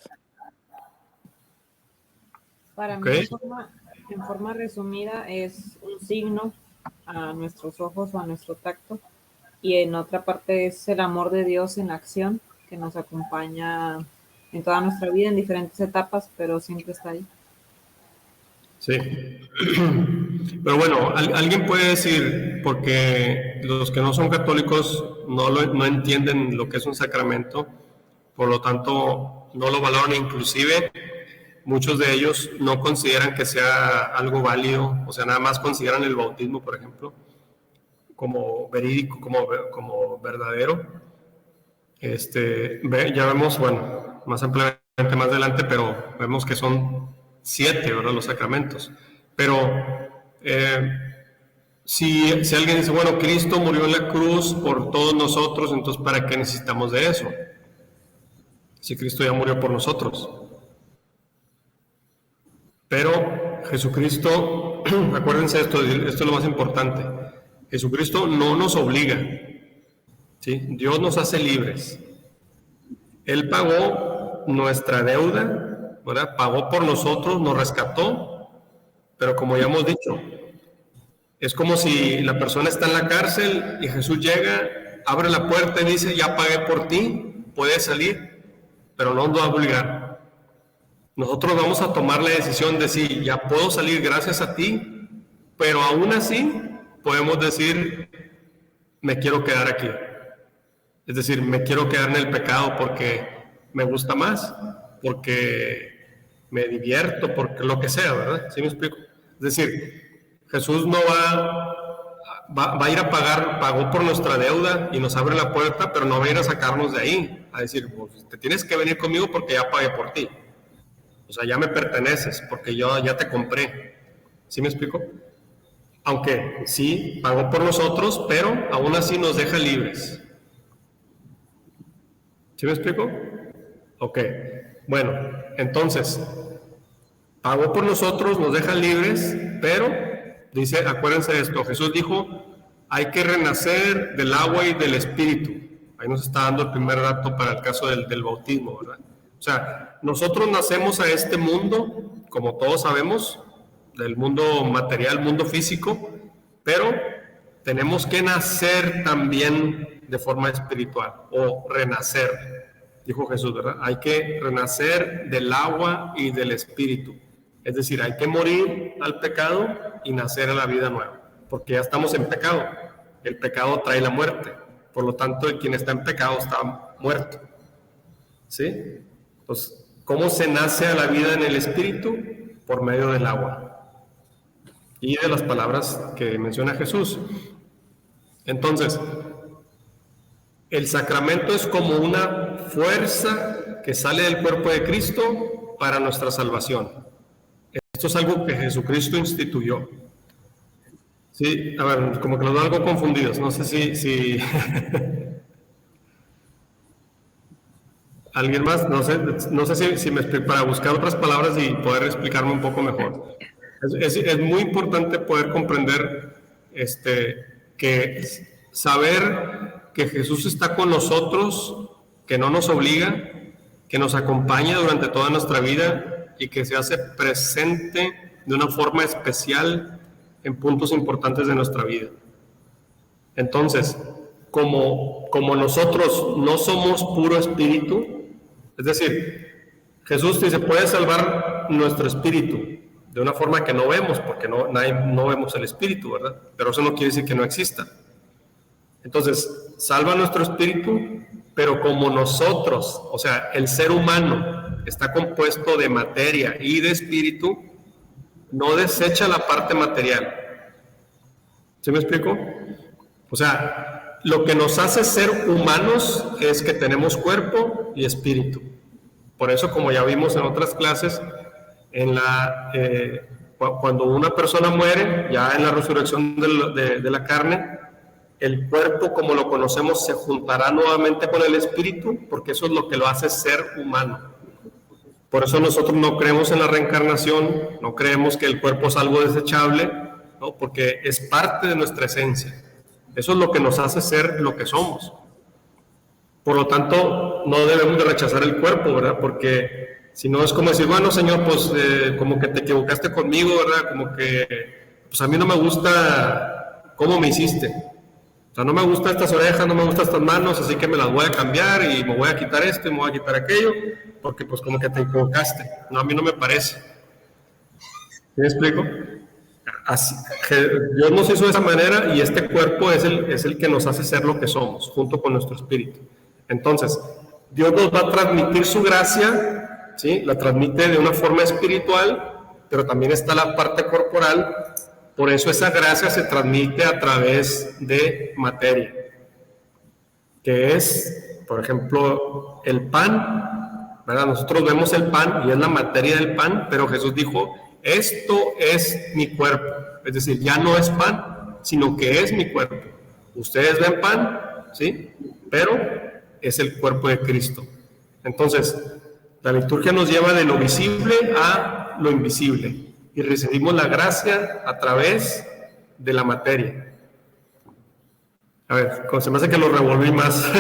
Para mí, en forma resumida, es un signo a nuestros ojos o a nuestro tacto, y en otra parte es el amor de Dios en acción, que nos acompaña en toda nuestra vida, en diferentes etapas, pero siempre está ahí. Sí. Pero bueno, alguien puede decir, porque los que no son católicos no entienden lo que es un sacramento, por lo tanto no lo valoran, inclusive muchos de ellos no consideran que sea algo válido, o sea, nada más consideran el bautismo, por ejemplo, como verídico, como verdadero. Ya vemos, bueno, más ampliamente más adelante, pero vemos que son 7, ¿verdad?, los sacramentos. Pero si alguien dice, bueno, Cristo murió en la cruz por todos nosotros, entonces ¿para qué necesitamos de eso? Si Cristo ya murió por nosotros. Pero Jesucristo, acuérdense esto es lo más importante, Jesucristo no nos obliga, ¿sí? Dios nos hace libres. Él pagó nuestra deuda, ¿verdad? Pagó por nosotros, nos rescató, pero como ya hemos dicho, es como si la persona está en la cárcel y Jesús llega, abre la puerta y dice, ya pagué por ti, puedes salir, pero no nos va a obligar. Nosotros vamos a tomar la decisión de sí, ya puedo salir gracias a ti, pero aún así podemos decir, me quiero quedar aquí. Es decir, me quiero quedar en el pecado porque me gusta más, porque me divierto, porque lo que sea, ¿verdad? ¿Sí me explico? Es decir, Jesús no va a ir a pagar, pagó por nuestra deuda y nos abre la puerta, pero no va a ir a sacarnos de ahí, a decir, pues, te tienes que venir conmigo porque ya pagué por ti. O sea, ya me perteneces, porque yo ya te compré. ¿Sí me explico? Aunque sí, pagó por nosotros, pero aún así nos deja libres. ¿Sí me explico? Ok. Bueno, entonces, pagó por nosotros, nos deja libres, pero, dice, acuérdense de esto, Jesús dijo, hay que renacer del agua y del espíritu. Ahí nos está dando el primer dato para el caso del bautismo, ¿verdad? O sea, nosotros nacemos a este mundo, como todos sabemos, del mundo material, mundo físico, pero tenemos que nacer también de forma espiritual, o renacer, dijo Jesús, ¿verdad? Hay que renacer del agua y del espíritu. Es decir, hay que morir al pecado y nacer a la vida nueva, porque ya estamos en pecado. El pecado trae la muerte. Por lo tanto, el quien está en pecado está muerto. ¿Sí? Entonces, ¿cómo se nace a la vida en el espíritu? Por medio del agua y de las palabras que menciona Jesús. Entonces, el sacramento es como una fuerza que sale del cuerpo de Cristo para nuestra salvación. Esto es algo que Jesucristo instituyó. Sí, a ver, como que los veo algo confundidos. No sé si ¿alguien más? No sé si me explico, para buscar otras palabras y poder explicarme un poco mejor. Es muy importante poder comprender que saber que Jesús está con nosotros, que no nos obliga, que nos acompaña durante toda nuestra vida y que se hace presente de una forma especial en puntos importantes de nuestra vida. Entonces, como nosotros no somos puro espíritu, es decir, Jesús dice, puede salvar nuestro espíritu de una forma que no vemos, porque no vemos el espíritu, ¿verdad? Pero eso no quiere decir que no exista. Entonces, salva nuestro espíritu, pero como nosotros, o sea, el ser humano está compuesto de materia y de espíritu, no desecha la parte material. ¿Sí me explico? O sea, lo que nos hace ser humanos es que tenemos cuerpo y espíritu. Por eso, como ya vimos en otras clases, cuando una persona muere, ya en la resurrección de la carne, el cuerpo como lo conocemos se juntará nuevamente con el espíritu, porque eso es lo que lo hace ser humano. Por eso nosotros no creemos en la reencarnación, no creemos que el cuerpo es algo desechable, ¿no? Porque es parte de nuestra esencia. Eso es lo que nos hace ser lo que somos. Por lo tanto, no debemos de rechazar el cuerpo, ¿verdad? Porque si no es como decir, bueno, Señor, pues como que te equivocaste conmigo, ¿verdad? Como que, pues a mí no me gusta cómo me hiciste. O sea, no me gustan estas orejas, no me gustan estas manos, así que me las voy a cambiar y me voy a quitar esto y me voy a quitar aquello, porque pues como que te equivocaste. No, a mí no me parece. ¿Me explico? Así, Dios nos hizo de esa manera y este cuerpo es el que nos hace ser lo que somos, junto con nuestro espíritu. Entonces, Dios nos va a transmitir su gracia, ¿sí? La transmite de una forma espiritual, pero también está la parte corporal. Por eso esa gracia se transmite a través de materia, que es, por ejemplo, el pan, ¿verdad? Nosotros vemos el pan y es la materia del pan, pero Jesús dijo, esto es mi cuerpo. Es decir, ya no es pan, sino que es mi cuerpo. Ustedes ven pan, ¿sí? Pero es el cuerpo de Cristo. Entonces, la liturgia nos lleva de lo visible a lo invisible. Y recibimos la gracia a través de la materia. A ver, se me hace que lo revolví más.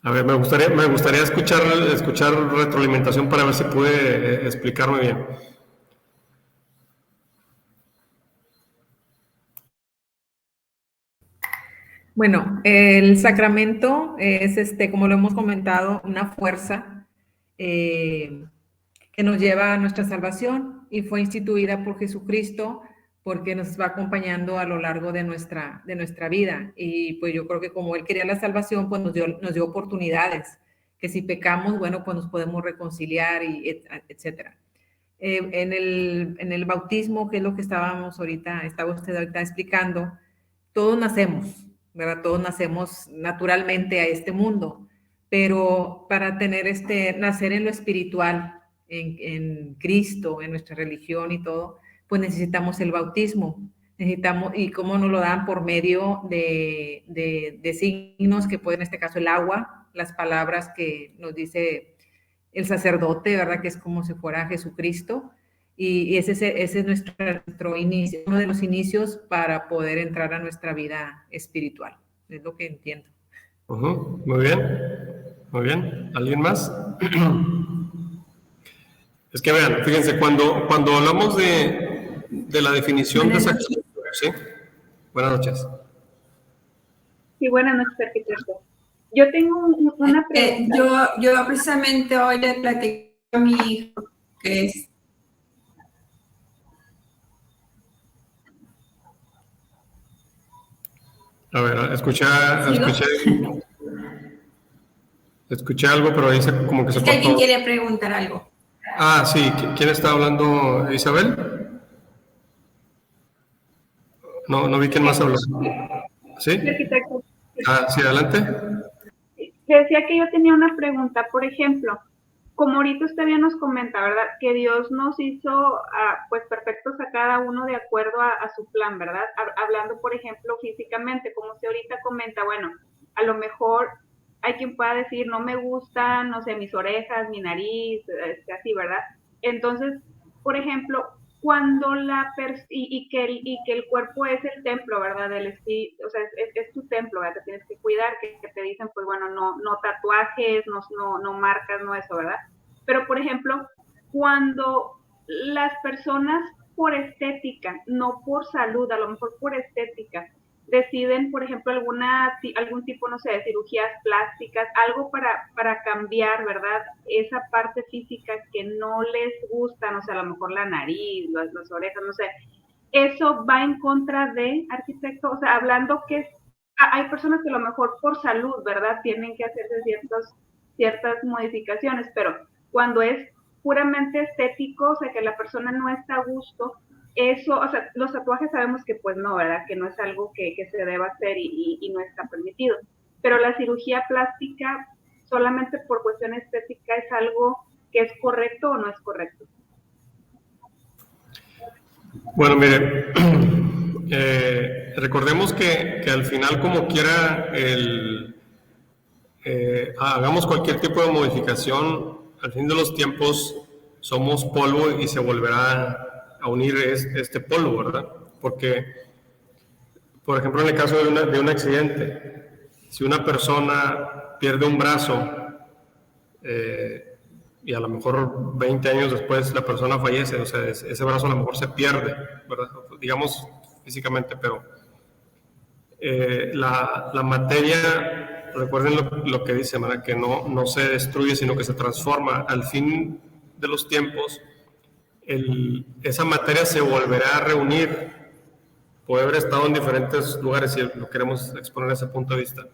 A ver, me gustaría escuchar retroalimentación para ver si pude explicarme bien. Bueno, el sacramento es, como lo hemos comentado, una fuerza que nos lleva a nuestra salvación y fue instituida por Jesucristo porque nos va acompañando a lo largo de nuestra vida. Y pues yo creo que como Él quería la salvación, pues nos dio oportunidades, que si pecamos, bueno, pues nos podemos reconciliar, y etcétera. En el bautismo, que es lo que estaba usted ahorita explicando, todos nacemos, ¿verdad? Todos nacemos naturalmente a este mundo, pero para tener nacer en lo espiritual, en Cristo, en nuestra religión y todo, pues necesitamos el bautismo. ¿Y cómo nos lo dan? Por medio de signos que pueden, en este caso, el agua, las palabras que nos dice el sacerdote, ¿verdad? Que es como si fuera Jesucristo. Y ese es nuestro inicio, uno de los inicios para poder entrar a nuestra vida espiritual. Es lo que entiendo. Muy bien, muy bien. ¿Alguien más? Es que vean, fíjense, cuando hablamos de la definición de sacramento, ¿sí? Buenas noches. Sí, buenas noches, arquitecto. Yo tengo una pregunta. Yo precisamente hoy le platiqué a mi hijo que es... A ver, escuché algo, pero dice como que se Es que cortó. alguien quiere preguntar algo. Ah, sí. ¿Quién está hablando? ¿Isabel? No vi quién más habló. ¿Sí? Arquitecto. Ah, sí, adelante. Decía que yo tenía una pregunta. Por ejemplo, como ahorita usted bien nos comenta, ¿verdad? Que Dios nos hizo pues perfectos a cada uno de acuerdo a su plan, ¿verdad? Hablando, por ejemplo, físicamente, como usted ahorita comenta, bueno, a lo mejor hay quien pueda decir, no me gustan, no sé, mis orejas, mi nariz, así, ¿verdad? Entonces, por ejemplo, cuando y que el cuerpo es el templo, ¿verdad? Del espíritu, o sea, es tu templo, ¿verdad? Te tienes que cuidar, que te dicen, pues bueno, no tatuajes, no marcas, no eso, ¿verdad? Pero, por ejemplo, cuando las personas por estética, no por salud, a lo mejor por estética, deciden, por ejemplo, algún tipo, no sé, de cirugías plásticas, algo para cambiar, ¿verdad? Esa parte física que no les gusta, no sé, a lo mejor la nariz, las orejas, no sé. Eso va en contra de, arquitecto, o sea, hablando que hay personas que a lo mejor por salud, ¿verdad? Tienen que hacerse ciertas modificaciones, pero cuando es puramente estético, o sea, que la persona no está a gusto, eso, o sea, los tatuajes sabemos que pues no, ¿verdad? Que no es algo que se deba hacer y no está permitido. Pero la cirugía plástica, solamente por cuestión estética, ¿es algo que es correcto o no es correcto? Bueno, mire, recordemos que al final, como quiera, hagamos cualquier tipo de modificación, al fin de los tiempos somos polvo y se volverá a unir este polvo, ¿verdad? Porque, por ejemplo, en el caso de un accidente, si una persona pierde un brazo y a lo mejor 20 años después la persona fallece, o sea, ese brazo a lo mejor se pierde, ¿verdad? Digamos físicamente, pero la materia, recuerden lo que dice, ¿verdad? Que no se destruye, sino que se transforma. Al fin de los tiempos, esa materia se volverá a reunir. Puede haber estado en diferentes lugares, si lo queremos exponer desde ese punto de vista.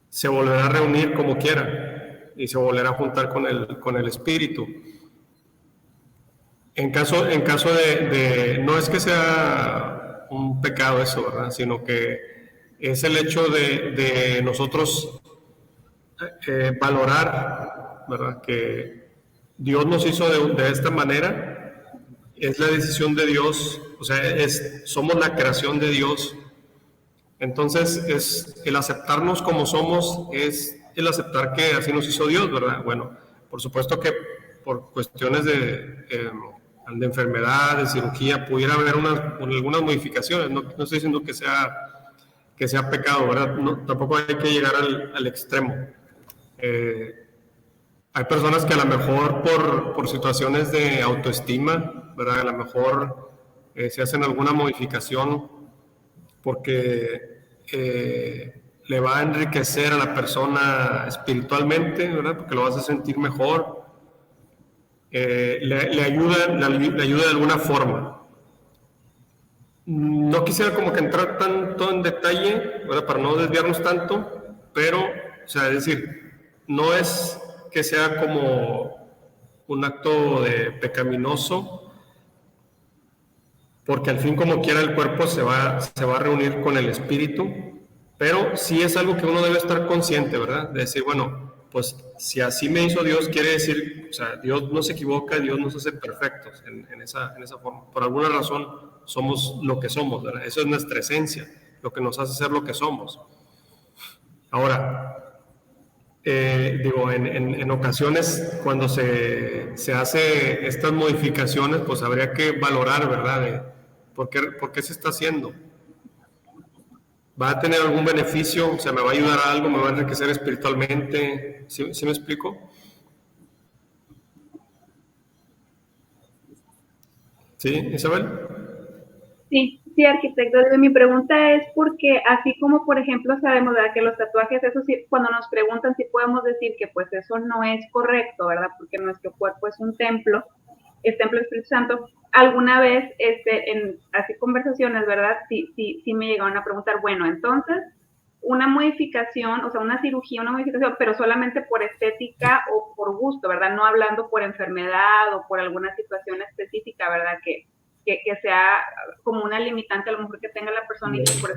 Se volverá a reunir como quiera y se volverá a juntar con el espíritu. En caso de no es que sea un pecado eso, ¿verdad? Sino que es el hecho de nosotros valorar, ¿verdad? Que Dios nos hizo de esta manera, es la decisión de Dios, o sea, somos la creación de Dios. Entonces, es el aceptarnos como somos, es el aceptar que así nos hizo Dios, ¿verdad? Bueno, por supuesto que por cuestiones de enfermedad, de cirugía, pudiera haber algunas modificaciones. No estoy diciendo que sea pecado, ¿verdad? No, tampoco hay que llegar al extremo. Hay personas que a lo mejor por situaciones de autoestima, ¿verdad? A lo mejor se hacen alguna modificación porque le va a enriquecer a la persona espiritualmente, ¿verdad? Porque lo vas a sentir mejor. Le ayuda de alguna forma. No quisiera como que entrar tanto en detalle, ¿verdad? Para no desviarnos tanto, pero, o sea, es decir, no es que sea como un acto de pecaminoso, porque al fin como quiera el cuerpo se va a reunir con el espíritu, pero sí es algo que uno debe estar consciente, ¿verdad? De decir, bueno, pues si así me hizo Dios, quiere decir, o sea, Dios no se equivoca, Dios nos hace perfectos en esa forma. Por alguna razón somos lo que somos, ¿verdad? Eso es nuestra esencia, lo que nos hace ser lo que somos. Ahora, en ocasiones cuando se hace estas modificaciones, pues habría que valorar, ¿verdad? ¿Por qué se está haciendo? ¿Va a tener algún beneficio? O sea, ¿me va a ayudar a algo? ¿Me va a enriquecer espiritualmente? ¿Sí me explico? ¿Sí, Isabel? Sí, arquitecto. Mi pregunta es porque así como, por ejemplo, sabemos, ¿verdad?, que los tatuajes, eso sí, cuando nos preguntan si podemos decir que pues eso no es correcto, ¿verdad? Porque nuestro cuerpo es un templo, el templo del Espíritu Santo. Alguna vez, en así conversaciones, ¿verdad? Sí me llegaron a preguntar, bueno, entonces, una modificación, o sea, una cirugía, una modificación, pero solamente por estética o por gusto, ¿verdad? No hablando por enfermedad o por alguna situación específica, ¿verdad? Que sea como una limitante a lo mejor que tenga la persona. Y por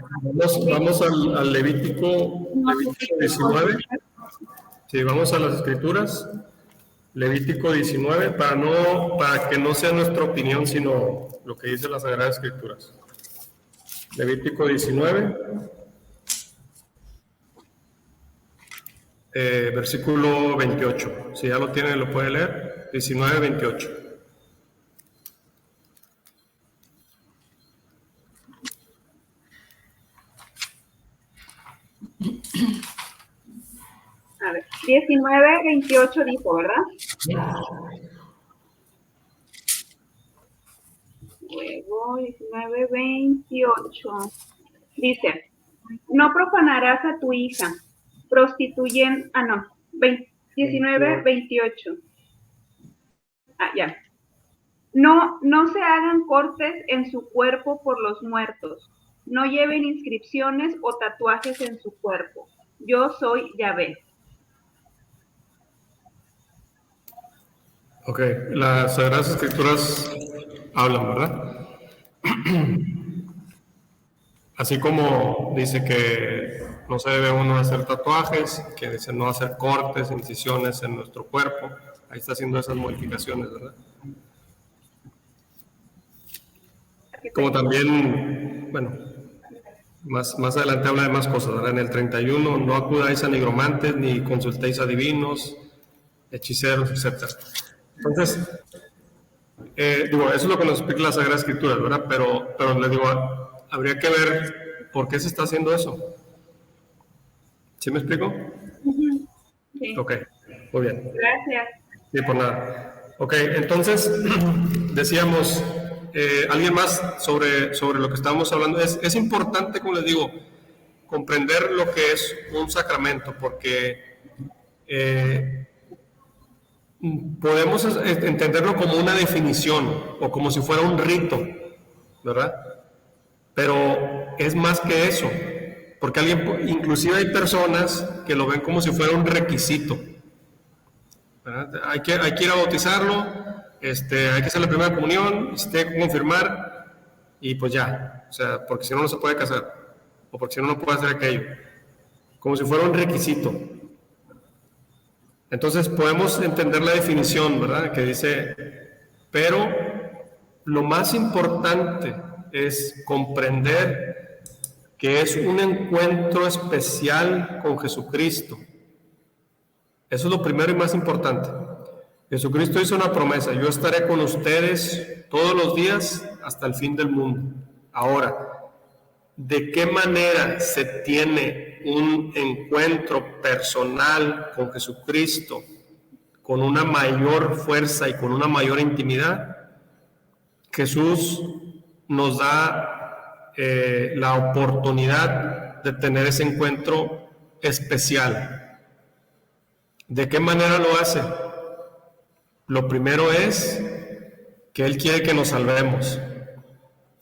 eso vamos al Levítico 19. Sí, vamos a las Escrituras. Levítico 19, para que no sea nuestra opinión, sino lo que dice las Sagradas Escrituras. Levítico 19, versículo 28. Si ya lo tiene, lo puede leer. 19, 28. A ver, 19, 28 dijo, ¿verdad? Luego, 19, 28. Dice, no profanarás a tu hija, prostituyen, 19, 28. Ya. No se hagan cortes en su cuerpo por los muertos. No lleven inscripciones o tatuajes en su cuerpo. Yo soy Yahvé. Ok, las Sagradas Escrituras hablan, ¿verdad? Así como dice que no se debe uno hacer tatuajes, que dice no hacer cortes, incisiones en nuestro cuerpo, ahí está haciendo esas modificaciones, ¿verdad? Como también, bueno, más adelante habla de más cosas, ¿verdad? En el 31, no acudáis a nigromantes, ni consultéis a divinos, hechiceros, etc. Entonces, eso es lo que nos explica la Sagrada Escritura, ¿verdad? Pero les digo, habría que ver por qué se está haciendo eso. ¿Sí me explico? Sí. Ok, muy bien. Gracias. Sí, por nada. Ok, entonces, decíamos, alguien más sobre lo que estábamos hablando. Es importante, como les digo, comprender lo que es un sacramento, porque podemos entenderlo como una definición o como si fuera un rito, ¿verdad? Pero es más que eso, porque inclusive hay personas que lo ven como si fuera un requisito, ¿verdad? Hay que ir a bautizarlo, hay que hacer la primera comunión, se tiene que confirmar y pues ya, o sea, porque si no, no se puede casar, o porque si no, no puede hacer aquello, como si fuera un requisito. Entonces podemos entender la definición, ¿verdad? Que dice, pero lo más importante es comprender que es un encuentro especial con Jesucristo. Eso es lo primero y más importante. Jesucristo hizo una promesa: yo estaré con ustedes todos los días hasta el fin del mundo. Ahora, de qué manera se tiene un encuentro personal con Jesucristo con una mayor fuerza y con una mayor intimidad, Jesús nos da la oportunidad de tener ese encuentro especial. ¿De qué manera lo hace? Lo primero es que Él quiere que nos salvemos.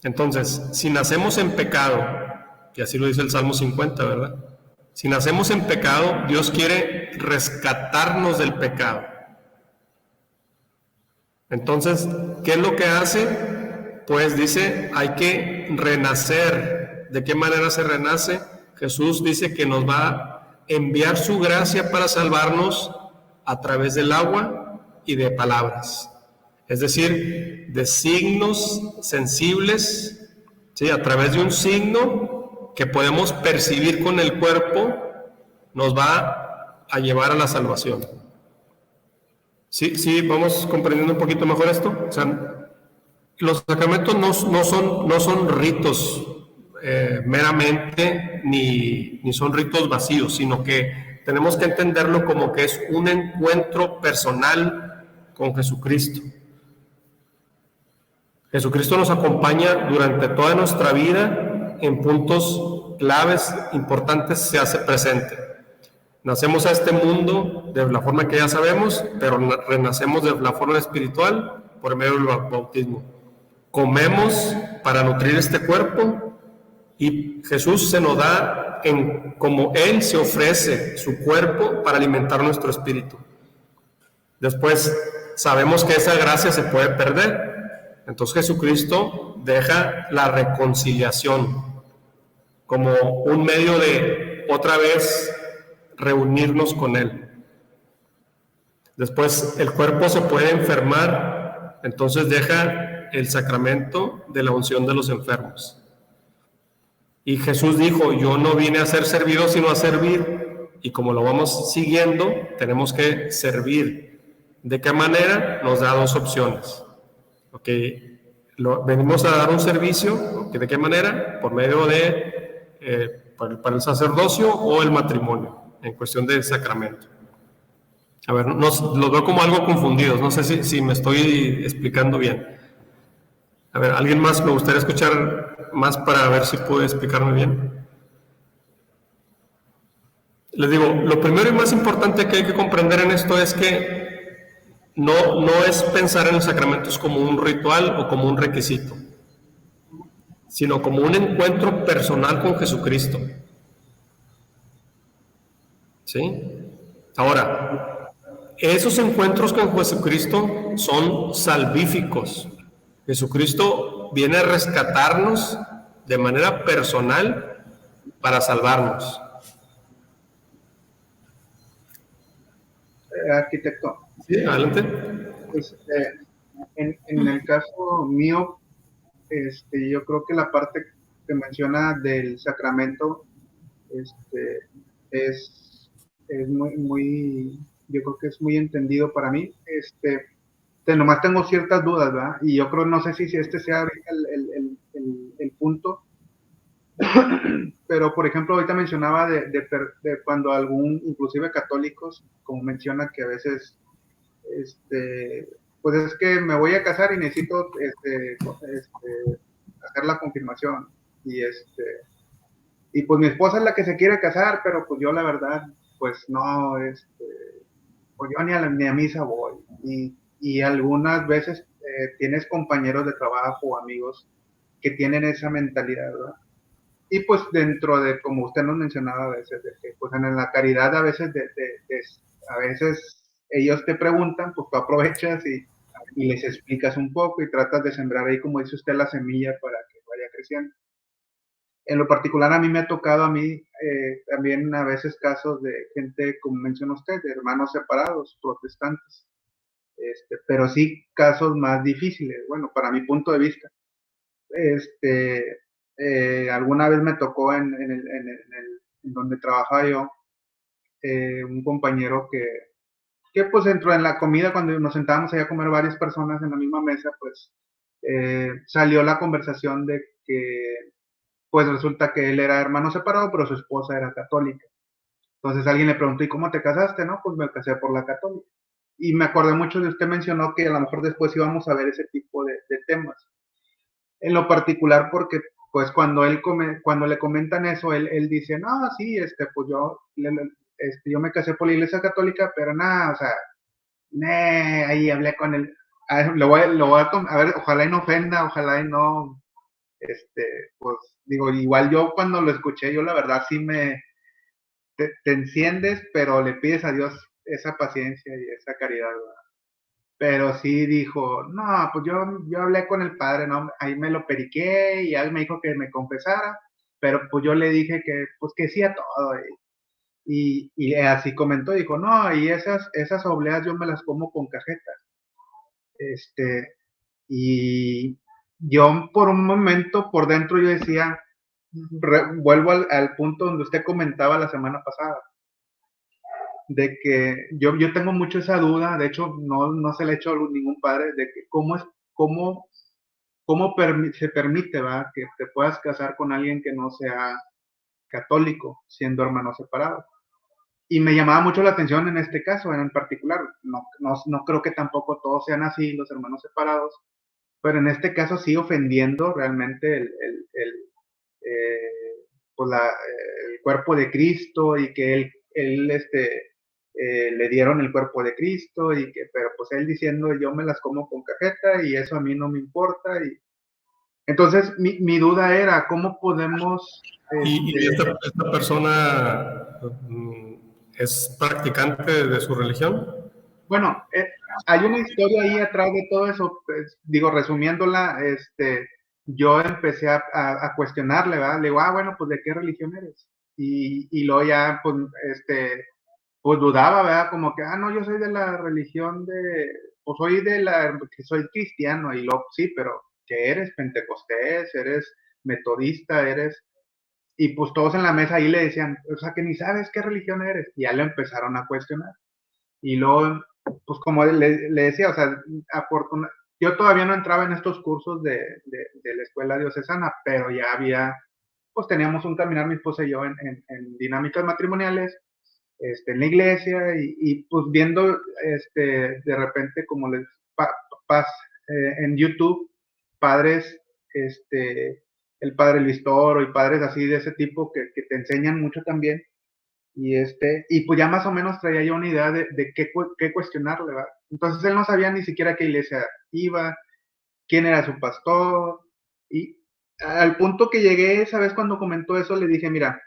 Entonces, si nacemos en pecado, y así lo dice el Salmo 50, ¿verdad? Si nacemos en pecado, Dios quiere rescatarnos del pecado. Entonces, ¿qué es lo que hace? Pues dice, hay que renacer. ¿De qué manera se renace? Jesús dice que nos va a enviar su gracia para salvarnos a través del agua y de palabras. Es decir, de signos sensibles, ¿sí? A través de un signo que podemos percibir con el cuerpo, nos va a llevar a la salvación. Sí, vamos comprendiendo un poquito mejor esto. O sea, los sacramentos no son ritos meramente, ni son ritos vacíos, sino que tenemos que entenderlo como que es un encuentro personal con Jesucristo. Jesucristo nos acompaña durante toda nuestra vida, en puntos claves, importantes, se hace presente. Nacemos a este mundo de la forma que ya sabemos, pero renacemos de la forma espiritual por medio del bautismo. Comemos para nutrir este cuerpo y Jesús se nos da como Él se ofrece su cuerpo para alimentar nuestro espíritu. Después sabemos que esa gracia se puede perder. Entonces Jesucristo deja la reconciliación como un medio de otra vez reunirnos con Él. Después el cuerpo se puede enfermar, entonces deja el sacramento de la unción de los enfermos. Y Jesús dijo, yo no vine a ser servido sino a servir, y como lo vamos siguiendo, tenemos que servir. ¿De qué manera? Nos da dos opciones. Okay. Venimos a dar un servicio, ¿de qué manera? Por medio de para el sacerdocio o el matrimonio, en cuestión de sacramento. A ver, los veo como algo confundidos, no sé si me estoy explicando bien. A ver, ¿alguien más? Me gustaría escuchar más para ver si puedo explicarme bien. Les digo, lo primero y más importante que hay que comprender en esto es que no es pensar en los sacramentos como un ritual o como un requisito, sino como un encuentro personal con Jesucristo. ¿Sí? Ahora, esos encuentros con Jesucristo son salvíficos. Jesucristo viene a rescatarnos de manera personal para salvarnos. Arquitecto. Sí, adelante. En el caso mío, yo creo que la parte que menciona del sacramento es muy, yo creo que es muy entendido para mí. Nomás tengo ciertas dudas, ¿verdad? Y yo creo, no sé si este sea ahorita el punto, pero por ejemplo, ahorita mencionaba de cuando inclusive católicos, como menciona que a veces, pues es que me voy a casar y necesito hacer la confirmación, y pues mi esposa es la que se quiere casar, pero pues yo la verdad, pues no, pues yo ni a misa voy, y algunas veces tienes compañeros de trabajo o amigos que tienen esa mentalidad, ¿verdad? Y pues dentro de, como usted nos mencionaba a veces, de que pues en la caridad a veces a veces ellos te preguntan, pues tú aprovechas y les explicas un poco y tratas de sembrar ahí, como dice usted, la semilla para que vaya creciendo. En lo particular a mí me ha tocado también a veces casos de gente, como mencionó usted, de hermanos separados, protestantes, pero sí casos más difíciles, bueno, para mi punto de vista. Alguna vez me tocó en donde trabajaba yo, un compañero que pues entró en la comida, cuando nos sentábamos allá a comer varias personas en la misma mesa, pues salió la conversación de que pues resulta que él era hermano separado, pero su esposa era católica. Entonces alguien le preguntó, ¿y cómo te casaste? No, pues me casé por la católica. Y me acordé mucho de usted mencionó que a lo mejor después íbamos a ver ese tipo de temas. En lo particular porque pues cuando le comentan eso, él dice, no, sí, pues yo me casé por la iglesia católica, pero nada, o sea, ahí hablé con él. A ver, ojalá y no ofenda, ojalá y no, pues digo, igual yo cuando lo escuché, yo la verdad sí te enciendes, pero le pides a Dios esa paciencia y esa caridad, ¿verdad? Pero sí dijo, no, pues yo hablé con el padre, ¿no? Ahí me lo periqué y él me dijo que me confesara, pero pues yo le dije que, pues que sí a todo. Y así comentó, dijo, no, y esas obleas yo me las como con cajetas. Y yo por un momento, por dentro yo decía, vuelvo al punto donde usted comentaba la semana pasada, de que yo tengo mucho esa duda, de hecho no se le ha hecho a ningún padre, de que cómo se permite, ¿va? Que te puedas casar con alguien que no sea católico, siendo hermanos separados. Y me llamaba mucho la atención en este caso, en particular, no creo que tampoco todos sean así, los hermanos separados, pero en este caso sí ofendiendo realmente pues el cuerpo de Cristo y que él le dieron el cuerpo de Cristo pero pues él diciendo yo me las como con cajeta y eso a mí no me importa y entonces mi duda era cómo podemos ¿Y esta persona es practicante de su religión? Bueno, hay una historia ahí atrás de todo eso, pues, digo, resumiéndola, yo empecé a cuestionarle, ¿verdad? Le digo, bueno, pues, ¿de qué religión eres? Y luego ya, pues, pues dudaba, ¿verdad? Como que, no, yo soy de la religión pues que soy cristiano, y luego, sí, pero, ¿qué eres? ¿Pentecostés? ¿Eres metodista? Y pues todos en la mesa ahí le decían, o sea, que ni sabes qué religión eres, y ya le empezaron a cuestionar. Y luego, pues como le decía, o sea, yo todavía no entraba en estos cursos de la escuela diocesana, pero ya pues teníamos un caminar mi esposa y yo en dinámicas matrimoniales, en la iglesia, y pues viendo, de repente como en YouTube, padres, el padre Luis Toro y padres así de ese tipo que te enseñan mucho también, y pues ya más o menos traía yo una idea de qué cuestionarle, ¿verdad? Entonces él no sabía ni siquiera a qué iglesia iba, quién era su pastor, y al punto que llegué esa vez cuando comentó eso, le dije, mira,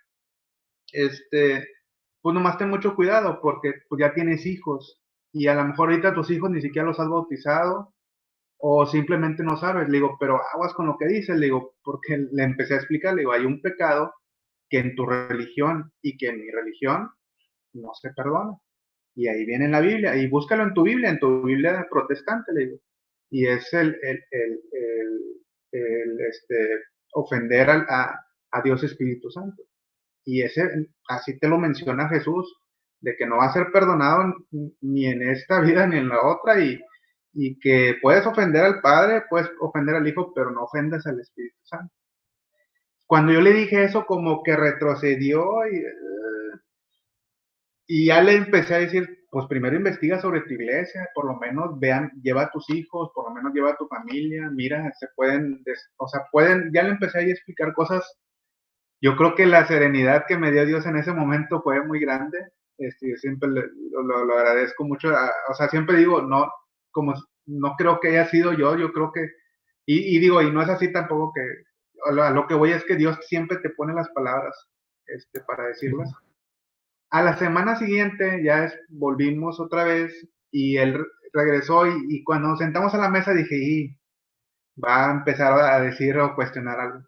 pues nomás ten mucho cuidado, porque pues ya tienes hijos, y a lo mejor ahorita tus hijos ni siquiera los has bautizado, o simplemente no sabes, le digo, pero aguas con lo que dices, le digo, porque le empecé a explicar, le digo, hay un pecado que en tu religión y que en mi religión no se perdona. Y ahí viene en la Biblia, y búscalo en tu Biblia protestante, le digo. Y es ofender a Dios Espíritu Santo. Y así te lo menciona Jesús, de que no va a ser perdonado ni en esta vida ni en la otra, y que puedes ofender al Padre, puedes ofender al Hijo, pero no ofendas al Espíritu Santo. Cuando yo le dije eso, como que retrocedió y ya le empecé a decir, pues primero investiga sobre tu iglesia, por lo menos lleva a tus hijos, por lo menos lleva a tu familia, mira, ya le empecé a explicar cosas. Yo creo que la serenidad que me dio Dios en ese momento fue muy grande. Yo siempre lo agradezco mucho. O sea, siempre digo, no creo que haya sido yo creo que, y digo, y no es así tampoco que, a lo que voy es que Dios siempre te pone las palabras para decirlas. A la semana siguiente volvimos otra vez y él regresó y cuando nos sentamos a la mesa dije, va a empezar a decir o cuestionar algo.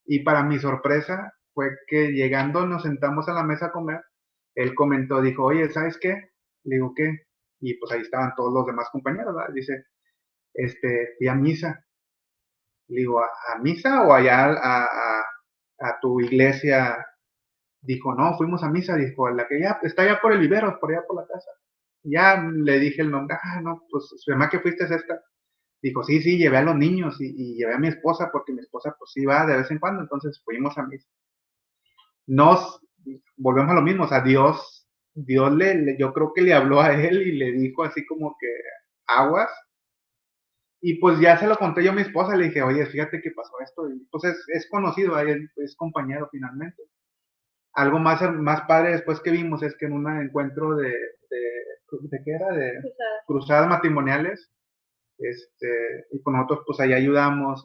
Y para mi sorpresa fue que llegando nos sentamos a la mesa a comer, él comentó, dijo, oye, ¿sabes qué? Le digo, ¿qué? Y pues ahí estaban todos los demás compañeros, ¿verdad? Dice, fui a misa. Le digo, ¿a misa o allá a tu iglesia? Dijo, no, fuimos a misa, dijo, la que ya está allá por el Viveros, por allá por la casa. Ya le dije el nombre, no, pues su mamá que fuiste es esta. Dijo, sí, llevé a los niños y llevé a mi esposa, porque mi esposa pues sí va de vez en cuando, entonces fuimos a misa. Volvemos a lo mismo, o sea, Dios yo creo que le habló a él y le dijo así como que aguas, y pues ya se lo conté yo a mi esposa, le dije, oye, fíjate que pasó esto, y pues es conocido, es compañero finalmente. Algo más padre después que vimos es que en un encuentro ¿de qué era? De cruzadas matrimoniales, y con nosotros pues ahí ayudamos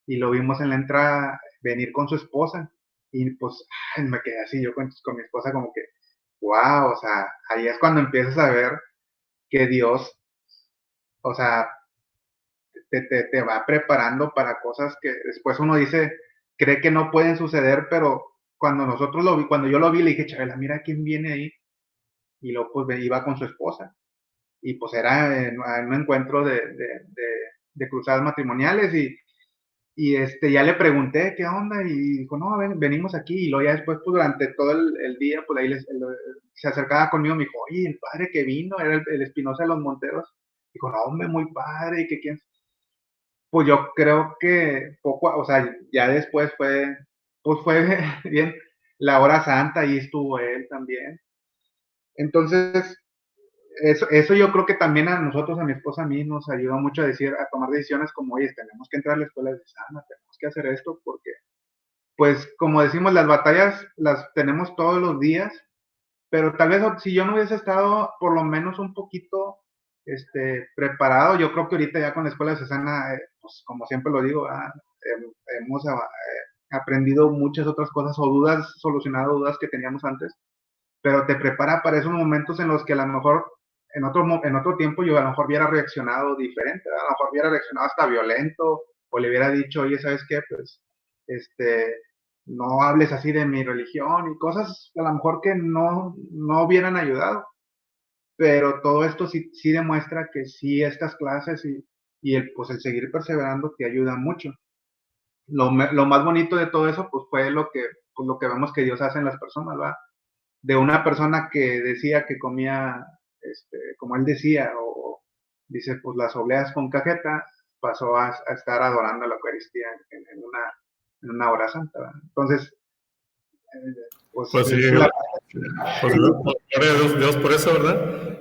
y lo vimos en la entrada venir con su esposa, y pues me quedé así yo con mi esposa como que, wow, o sea, ahí es cuando empiezas a ver que Dios, o sea, te va preparando para cosas que después uno dice, cree que no pueden suceder, pero cuando yo lo vi, le dije, Chabela, mira quién viene ahí, y luego pues iba con su esposa, y pues era en un encuentro de cruzadas matrimoniales, y ya le pregunté qué onda, y dijo, no, venimos aquí, y luego ya después, pues durante todo el día, pues ahí se acercaba conmigo, me dijo, oye, el padre que vino, era el Espinosa de los Monteros, dijo, no, hombre, muy padre, y que quién. Pues yo creo que o sea, ya después fue bien, la hora santa, y estuvo él también. Entonces, eso yo creo que también a nosotros, a mi esposa, a mí, nos ayuda mucho a tomar decisiones como, oye, tenemos que entrar a la escuela de Sana, tenemos que hacer esto, porque, pues, como decimos, las batallas las tenemos todos los días, pero tal vez si yo no hubiese estado por lo menos un poquito preparado, yo creo que ahorita ya con la escuela de Cesana, pues como siempre lo digo, hemos aprendido muchas otras cosas o solucionado dudas que teníamos antes, pero te prepara para esos momentos en los que a lo mejor en otro tiempo yo a lo mejor hubiera reaccionado diferente, a lo mejor hubiera reaccionado hasta violento, o le hubiera dicho, oye, ¿sabes qué? Pues, no hables así de mi religión, y cosas a lo mejor que no hubieran ayudado. Pero todo esto sí demuestra que sí, estas clases y el seguir perseverando te ayuda mucho. Lo más bonito de todo eso, pues fue lo que vemos que Dios hace en las personas, ¿verdad? De una persona que decía que comía, como él decía, o dice, pues las obleas con cajeta, pasó a estar adorando la Eucaristía en una hora santa, ¿verdad? Entonces, pues sí, pues gloria a Dios por eso, ¿verdad?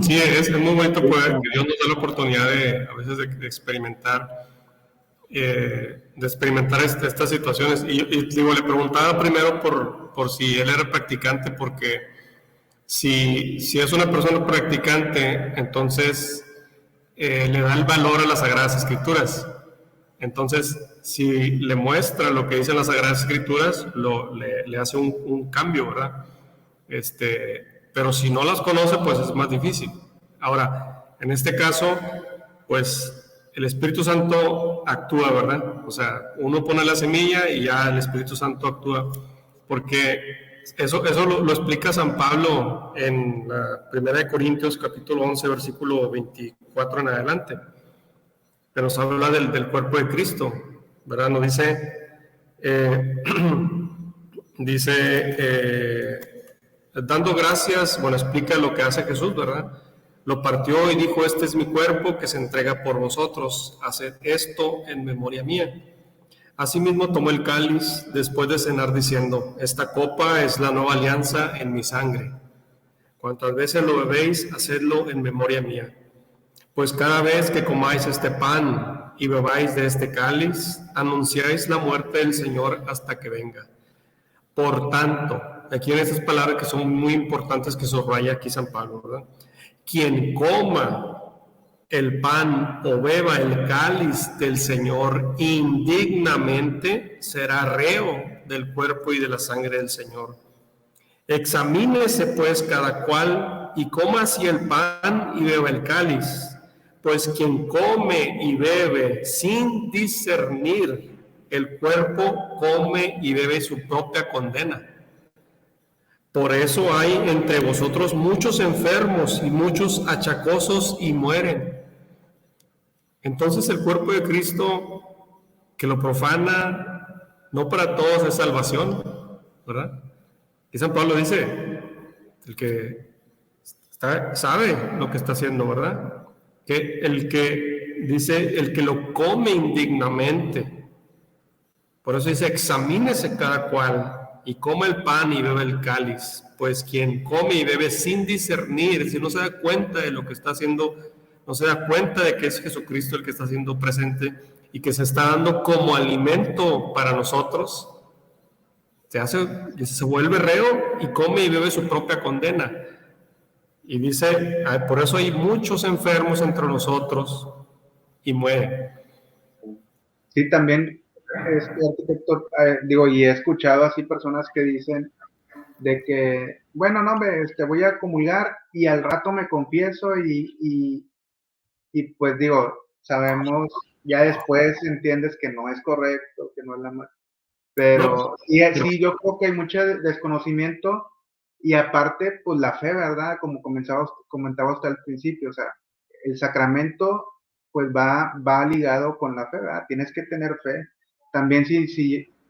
Sí, es muy bonito poder que Dios nos da la oportunidad a veces de experimentar estas situaciones. Y digo, le preguntaba primero por si él era practicante, porque si es una persona practicante, entonces le da el valor a las Sagradas Escrituras. Entonces, si le muestra lo que dicen las Sagradas Escrituras, le hace un cambio, ¿verdad? Pero si no las conoce, pues es más difícil. Ahora, en este caso, pues el Espíritu Santo actúa, ¿verdad? O sea, uno pone la semilla y ya el Espíritu Santo actúa, porque eso lo explica San Pablo en la 1 Corintios capítulo 11, versículo 24 en adelante. Pero nos habla del cuerpo de Cristo, ¿verdad? Nos dice, dando gracias, bueno, explica lo que hace Jesús, ¿verdad? Lo partió y dijo, este es mi cuerpo que se entrega por vosotros, haced esto en memoria mía. Asimismo tomó el cáliz después de cenar diciendo, esta copa es la nueva alianza en mi sangre. Cuantas veces lo bebéis, hacedlo en memoria mía. Pues cada vez que comáis este pan y bebáis de este cáliz, anunciáis la muerte del Señor hasta que venga. Por tanto, aquí en estas palabras que son muy importantes que subraya aquí San Pablo, ¿verdad? Quien coma el pan o beba el cáliz del Señor indignamente será reo del cuerpo y de la sangre del Señor. Examínese pues cada cual y coma así el pan y beba el cáliz. Pues quien come y bebe sin discernir el cuerpo, come y bebe su propia condena. Por eso hay entre vosotros muchos enfermos y muchos achacosos y mueren. Entonces el cuerpo de Cristo, que lo profana, no para todos es salvación, ¿verdad? Y San Pablo dice, el que sabe lo que está haciendo, ¿verdad? Que el que dice, el que lo come indignamente. Por eso dice, examínese cada cual y come el pan y bebe el cáliz. Pues quien come y bebe sin discernir, si no se da cuenta de lo que está haciendo, no se da cuenta de que es Jesucristo el que está haciendo presente y que se está dando como alimento para nosotros, se vuelve reo y come y bebe su propia condena. Y dice, por eso hay muchos enfermos entre nosotros y mueren. Sí, también, arquitecto, y he escuchado así personas que dicen de que, bueno, no, voy a comulgar y al rato me confieso y pues sabemos, ya después entiendes que no es correcto, que no es la... Pero sí, yo creo que hay mucho desconocimiento y aparte, pues la fe, ¿verdad? Como comentaba usted al principio, o sea, el sacramento pues va ligado con la fe, ¿verdad? Tienes que tener fe. También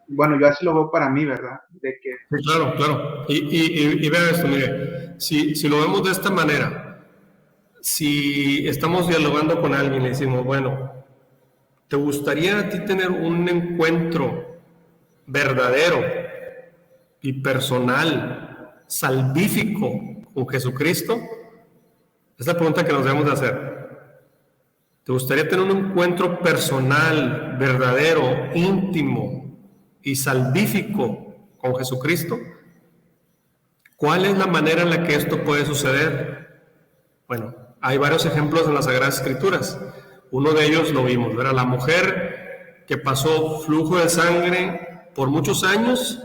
bueno, yo así lo veo para mí, ¿verdad? De que... Sí, claro. Y vea esto, mire, si lo vemos de esta manera, si estamos dialogando con alguien y le decimos, bueno, ¿te gustaría a ti tener un encuentro verdadero y personal, salvífico con Jesucristo? Es la pregunta que nos debemos de hacer. ¿Te gustaría tener un encuentro personal, verdadero, íntimo y salvífico con Jesucristo? ¿Cuál es la manera en la que esto puede suceder? Bueno, hay varios ejemplos en las Sagradas Escrituras. Uno de ellos lo vimos, era la mujer que pasó flujo de sangre por muchos años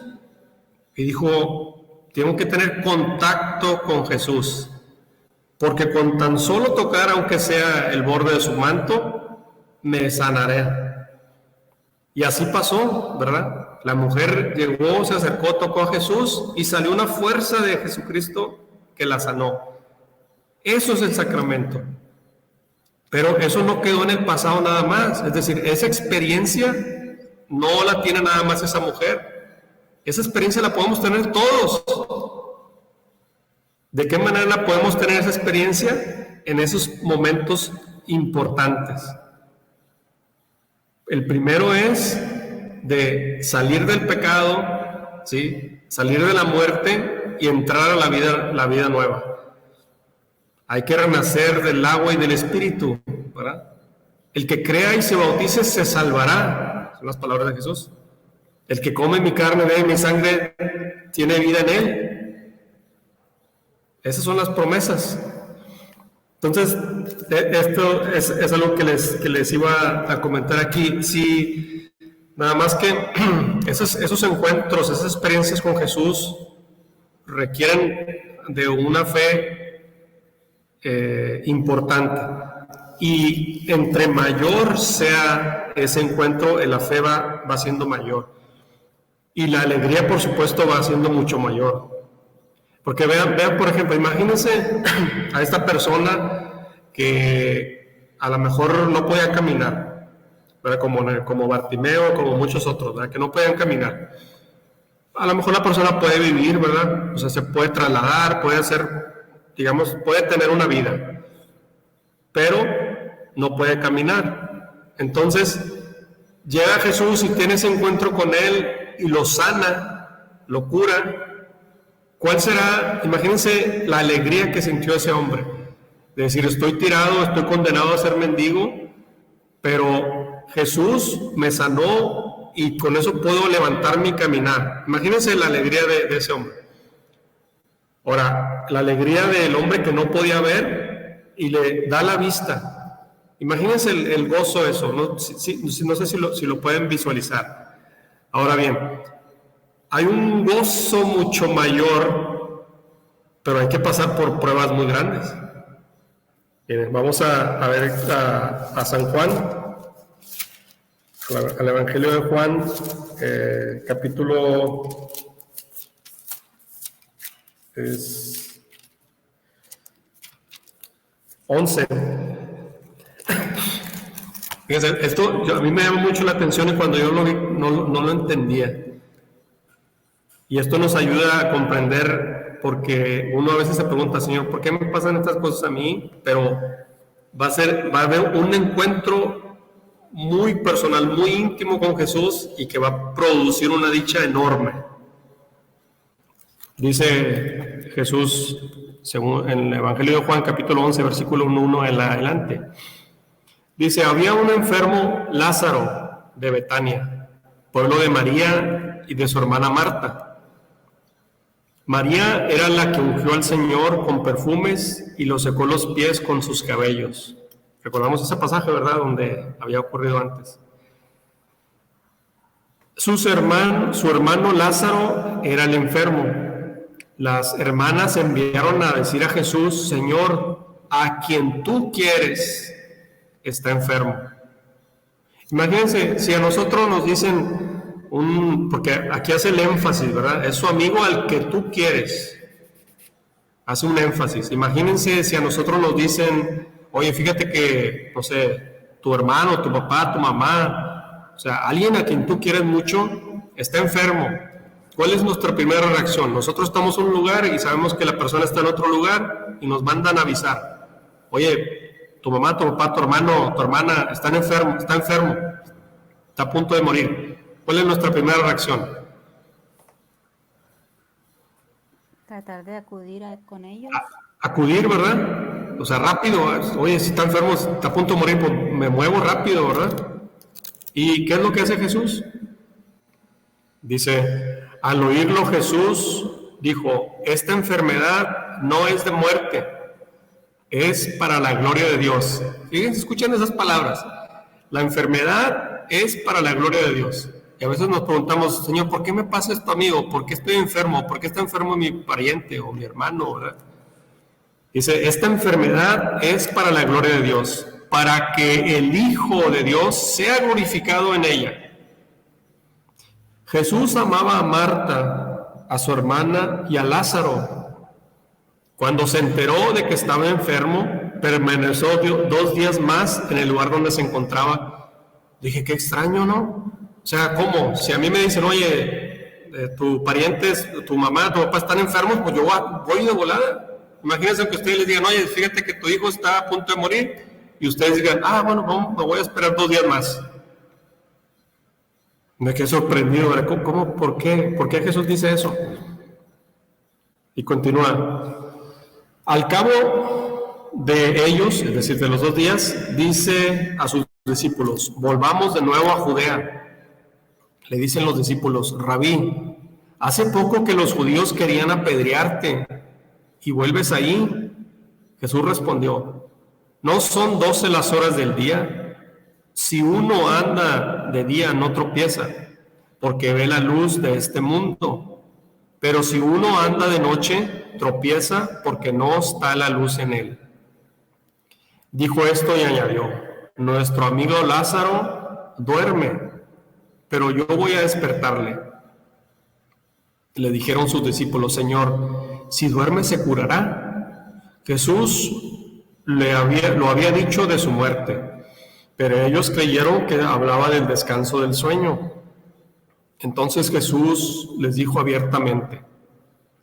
y dijo, tengo que tener contacto con Jesús, porque con tan solo tocar, aunque sea el borde de su manto, me sanaré. Y así pasó, ¿verdad? La mujer llegó, se acercó, tocó a Jesús y salió una fuerza de Jesucristo que la sanó. Eso es el sacramento. Pero eso no quedó en el pasado nada más. Es decir, esa experiencia no la tiene nada más esa mujer. Esa experiencia la podemos tener todos. ¿De qué manera la podemos tener esa experiencia? En esos momentos importantes. El primero es de salir del pecado, ¿sí? Salir de la muerte y entrar a la vida nueva. Hay que renacer del agua y del espíritu, ¿verdad? El que crea y se bautice se salvará, son las palabras de Jesús. El que come mi carne, bebe mi sangre, tiene vida en él. Esas son las promesas. Entonces, esto es algo que les iba a comentar aquí. Si nada más que esos encuentros, esas experiencias con Jesús requieren de una fe importante, y entre mayor sea ese encuentro, la fe va siendo mayor y la alegría, por supuesto, va siendo mucho mayor. Porque vean, por ejemplo, imagínense a esta persona que a lo mejor no podía caminar, ¿verdad? Como Bartimeo, como muchos otros, ¿verdad? Que no podían caminar. A lo mejor la persona puede vivir, ¿verdad? O sea, se puede trasladar, puede hacer, digamos, puede tener una vida, pero no puede caminar. Entonces, llega Jesús y tiene ese encuentro con él y lo sana, lo cura. ¿Cuál será? Imagínense la alegría que sintió ese hombre, de decir, estoy tirado, estoy condenado a ser mendigo, pero Jesús me sanó y con eso puedo levantarme y caminar. Imagínense la alegría de ese hombre. Ahora, la alegría del hombre que no podía ver y le da la vista. Imagínense el gozo de eso, no sé si lo pueden visualizar. Ahora bien, hay un gozo mucho mayor, pero hay que pasar por pruebas muy grandes. Bien, vamos a ver a San Juan, al Evangelio de Juan, capítulo 11. Fíjense, esto a mí me llama mucho la atención y cuando yo lo vi no lo entendía. Y esto nos ayuda a comprender, porque uno a veces se pregunta, Señor, ¿por qué me pasan estas cosas a mí? Pero va a haber un encuentro muy personal, muy íntimo con Jesús y que va a producir una dicha enorme. Dice Jesús, según en el Evangelio de Juan, capítulo 11, versículo 1 en adelante. Dice, había un enfermo, Lázaro, de Betania, pueblo de María y de su hermana Marta. María era la que ungió al Señor con perfumes y lo secó los pies con sus cabellos. Recordamos ese pasaje, ¿verdad?, donde había ocurrido antes. Su hermano Lázaro era el enfermo. Las hermanas enviaron a decir a Jesús, Señor, a quien tú quieres está enfermo. Imagínense, si a nosotros nos dicen, porque aquí hace el énfasis, ¿verdad? Es su amigo al que tú quieres. Hace un énfasis. Imagínense si a nosotros nos dicen, oye, fíjate que, no sé, tu hermano, tu papá, tu mamá, o sea, alguien a quien tú quieres mucho, está enfermo. ¿Cuál es nuestra primera reacción? Nosotros estamos en un lugar y sabemos que la persona está en otro lugar y nos mandan a avisar. Oye, tu mamá, tu papá, tu hermano, tu hermana está enfermo, está a punto de morir. ¿Cuál es nuestra primera reacción? Tratar de acudir con ellos. Acudir, ¿verdad? O sea, rápido. Oye, si está enfermo, está a punto de morir, pues me muevo rápido, ¿verdad? ¿Y qué es lo que hace Jesús? Dice, al oírlo Jesús dijo, esta enfermedad no es de muerte, es para la gloria de Dios. Fíjense, escuchen esas palabras. La enfermedad es para la gloria de Dios. Y a veces nos preguntamos, Señor, ¿por qué me pasa esto a mí? ¿O por qué estoy enfermo? ¿Por qué está enfermo mi pariente o mi hermano? ¿Verdad? Dice, esta enfermedad es para la gloria de Dios, para que el Hijo de Dios sea glorificado en ella. Jesús amaba a Marta, a su hermana y a Lázaro. Cuando se enteró de que estaba enfermo, permaneció 2 días más en el lugar donde se encontraba. Dije, qué extraño, ¿no? O sea, ¿cómo? Si a mí me dicen, oye, tu pariente, tu mamá, tu papá están enfermos, pues yo voy de volada. Imagínense que ustedes les digan, oye, fíjate que tu hijo está a punto de morir, y ustedes digan, bueno, me voy a esperar 2 días más. Me quedé sorprendido, ¿verdad? ¿Cómo? ¿Por qué? ¿Por qué Jesús dice eso? Y continúa. Al cabo de ellos, es decir, de los 2 días, dice a sus discípulos, volvamos de nuevo a Judea. Le dicen los discípulos, Rabí, hace poco que los judíos querían apedrearte, ¿y vuelves ahí? Jesús respondió, ¿no son 12 las horas del día? Si uno anda de día no tropieza, porque ve la luz de este mundo. Pero si uno anda de noche, tropieza, porque no está la luz en él. Dijo esto y añadió, nuestro amigo Lázaro duerme, pero yo voy a despertarle. Le dijeron sus discípulos, Señor, si duerme se curará. Jesús lo había dicho de su muerte, pero ellos creyeron que hablaba del descanso del sueño. Entonces Jesús les dijo abiertamente,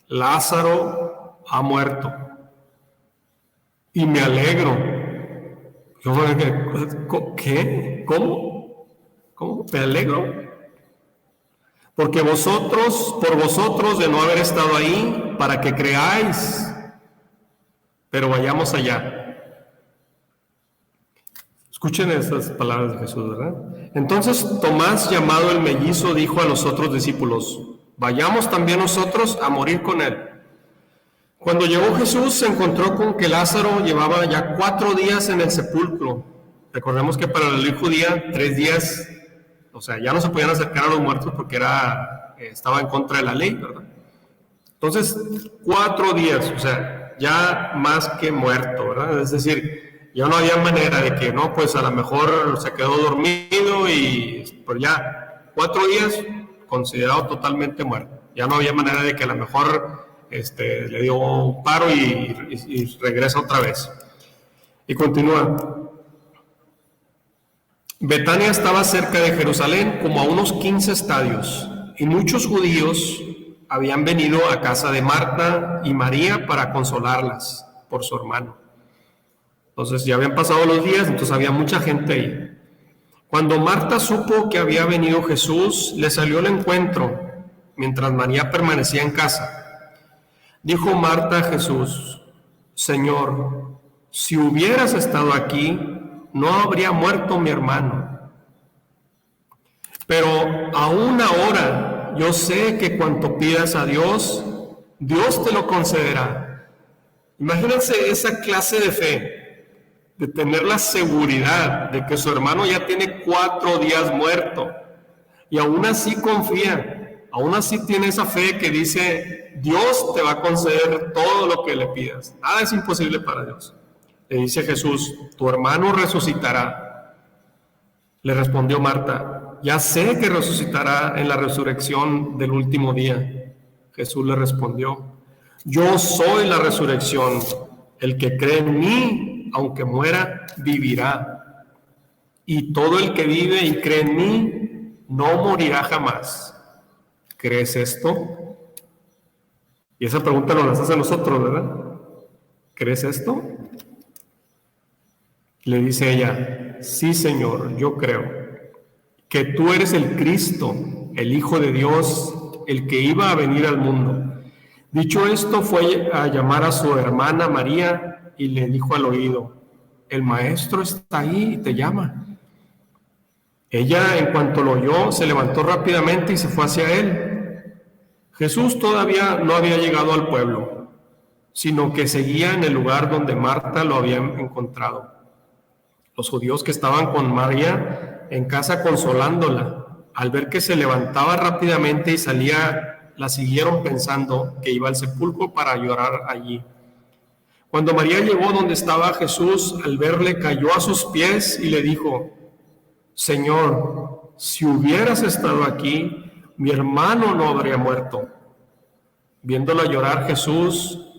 Lázaro ha muerto, y me alegro. ¿Qué? ¿Cómo? ¿Me alegro? Porque por vosotros de no haber estado ahí, para que creáis. Pero vayamos allá. Escuchen estas palabras de Jesús, ¿verdad? Entonces Tomás, llamado el mellizo, dijo a los otros discípulos, vayamos también nosotros a morir con él. Cuando llegó Jesús, se encontró con que Lázaro llevaba ya 4 días en el sepulcro. Recordemos que para la ley judía, 3 días, o sea, ya no se podían acercar a los muertos porque estaba en contra de la ley, ¿verdad? Entonces, 4 días, o sea, ya más que muerto, ¿verdad? Es decir, ya no había manera de que, no, pues a lo mejor se quedó dormido y pues ya, 4 días considerado totalmente muerto. Ya no había manera de que a lo mejor le dio un paro y regresa otra vez. Y continúa. Betania estaba cerca de Jerusalén, como a unos 15 estadios, y muchos judíos habían venido a casa de Marta y María para consolarlas por su hermano. Entonces ya habían pasado los días, entonces había mucha gente ahí. Cuando Marta supo que había venido Jesús, le salió al encuentro, mientras María permanecía en casa. Dijo Marta a Jesús: Señor, si hubieras estado aquí, no habría muerto mi hermano. Pero aún ahora yo sé que cuanto pidas a Dios, Dios te lo concederá. Imagínense esa clase de fe, de tener la seguridad de que su hermano ya tiene 4 días muerto, y aún así confía, aún así tiene esa fe que dice: Dios te va a conceder todo lo que le pidas, nada es imposible para Dios. Le dice Jesús: tu hermano resucitará. Le respondió Marta: ya sé que resucitará en la resurrección del último día. Jesús le respondió: yo soy la resurrección, el que cree en mí, aunque muera, vivirá. Y todo el que vive y cree en mí, no morirá jamás. ¿Crees esto? Y esa pregunta nos la hace a nosotros, ¿verdad? ¿Crees esto? Le dice ella: sí, Señor, yo creo que tú eres el Cristo, el Hijo de Dios, el que iba a venir al mundo. Dicho esto, fue a llamar a su hermana María y le dijo al oído: el maestro está ahí y te llama. Ella, en cuanto lo oyó, se levantó rápidamente y se fue hacia él. Jesús todavía no había llegado al pueblo, sino que seguía en el lugar donde Marta lo había encontrado. Los judíos que estaban con María en casa consolándola, al ver que se levantaba rápidamente y salía, la siguieron pensando que iba al sepulcro para llorar allí. Cuando María llegó donde estaba Jesús, al verle cayó a sus pies y le dijo: Señor, si hubieras estado aquí, mi hermano no habría muerto. Viéndola llorar Jesús,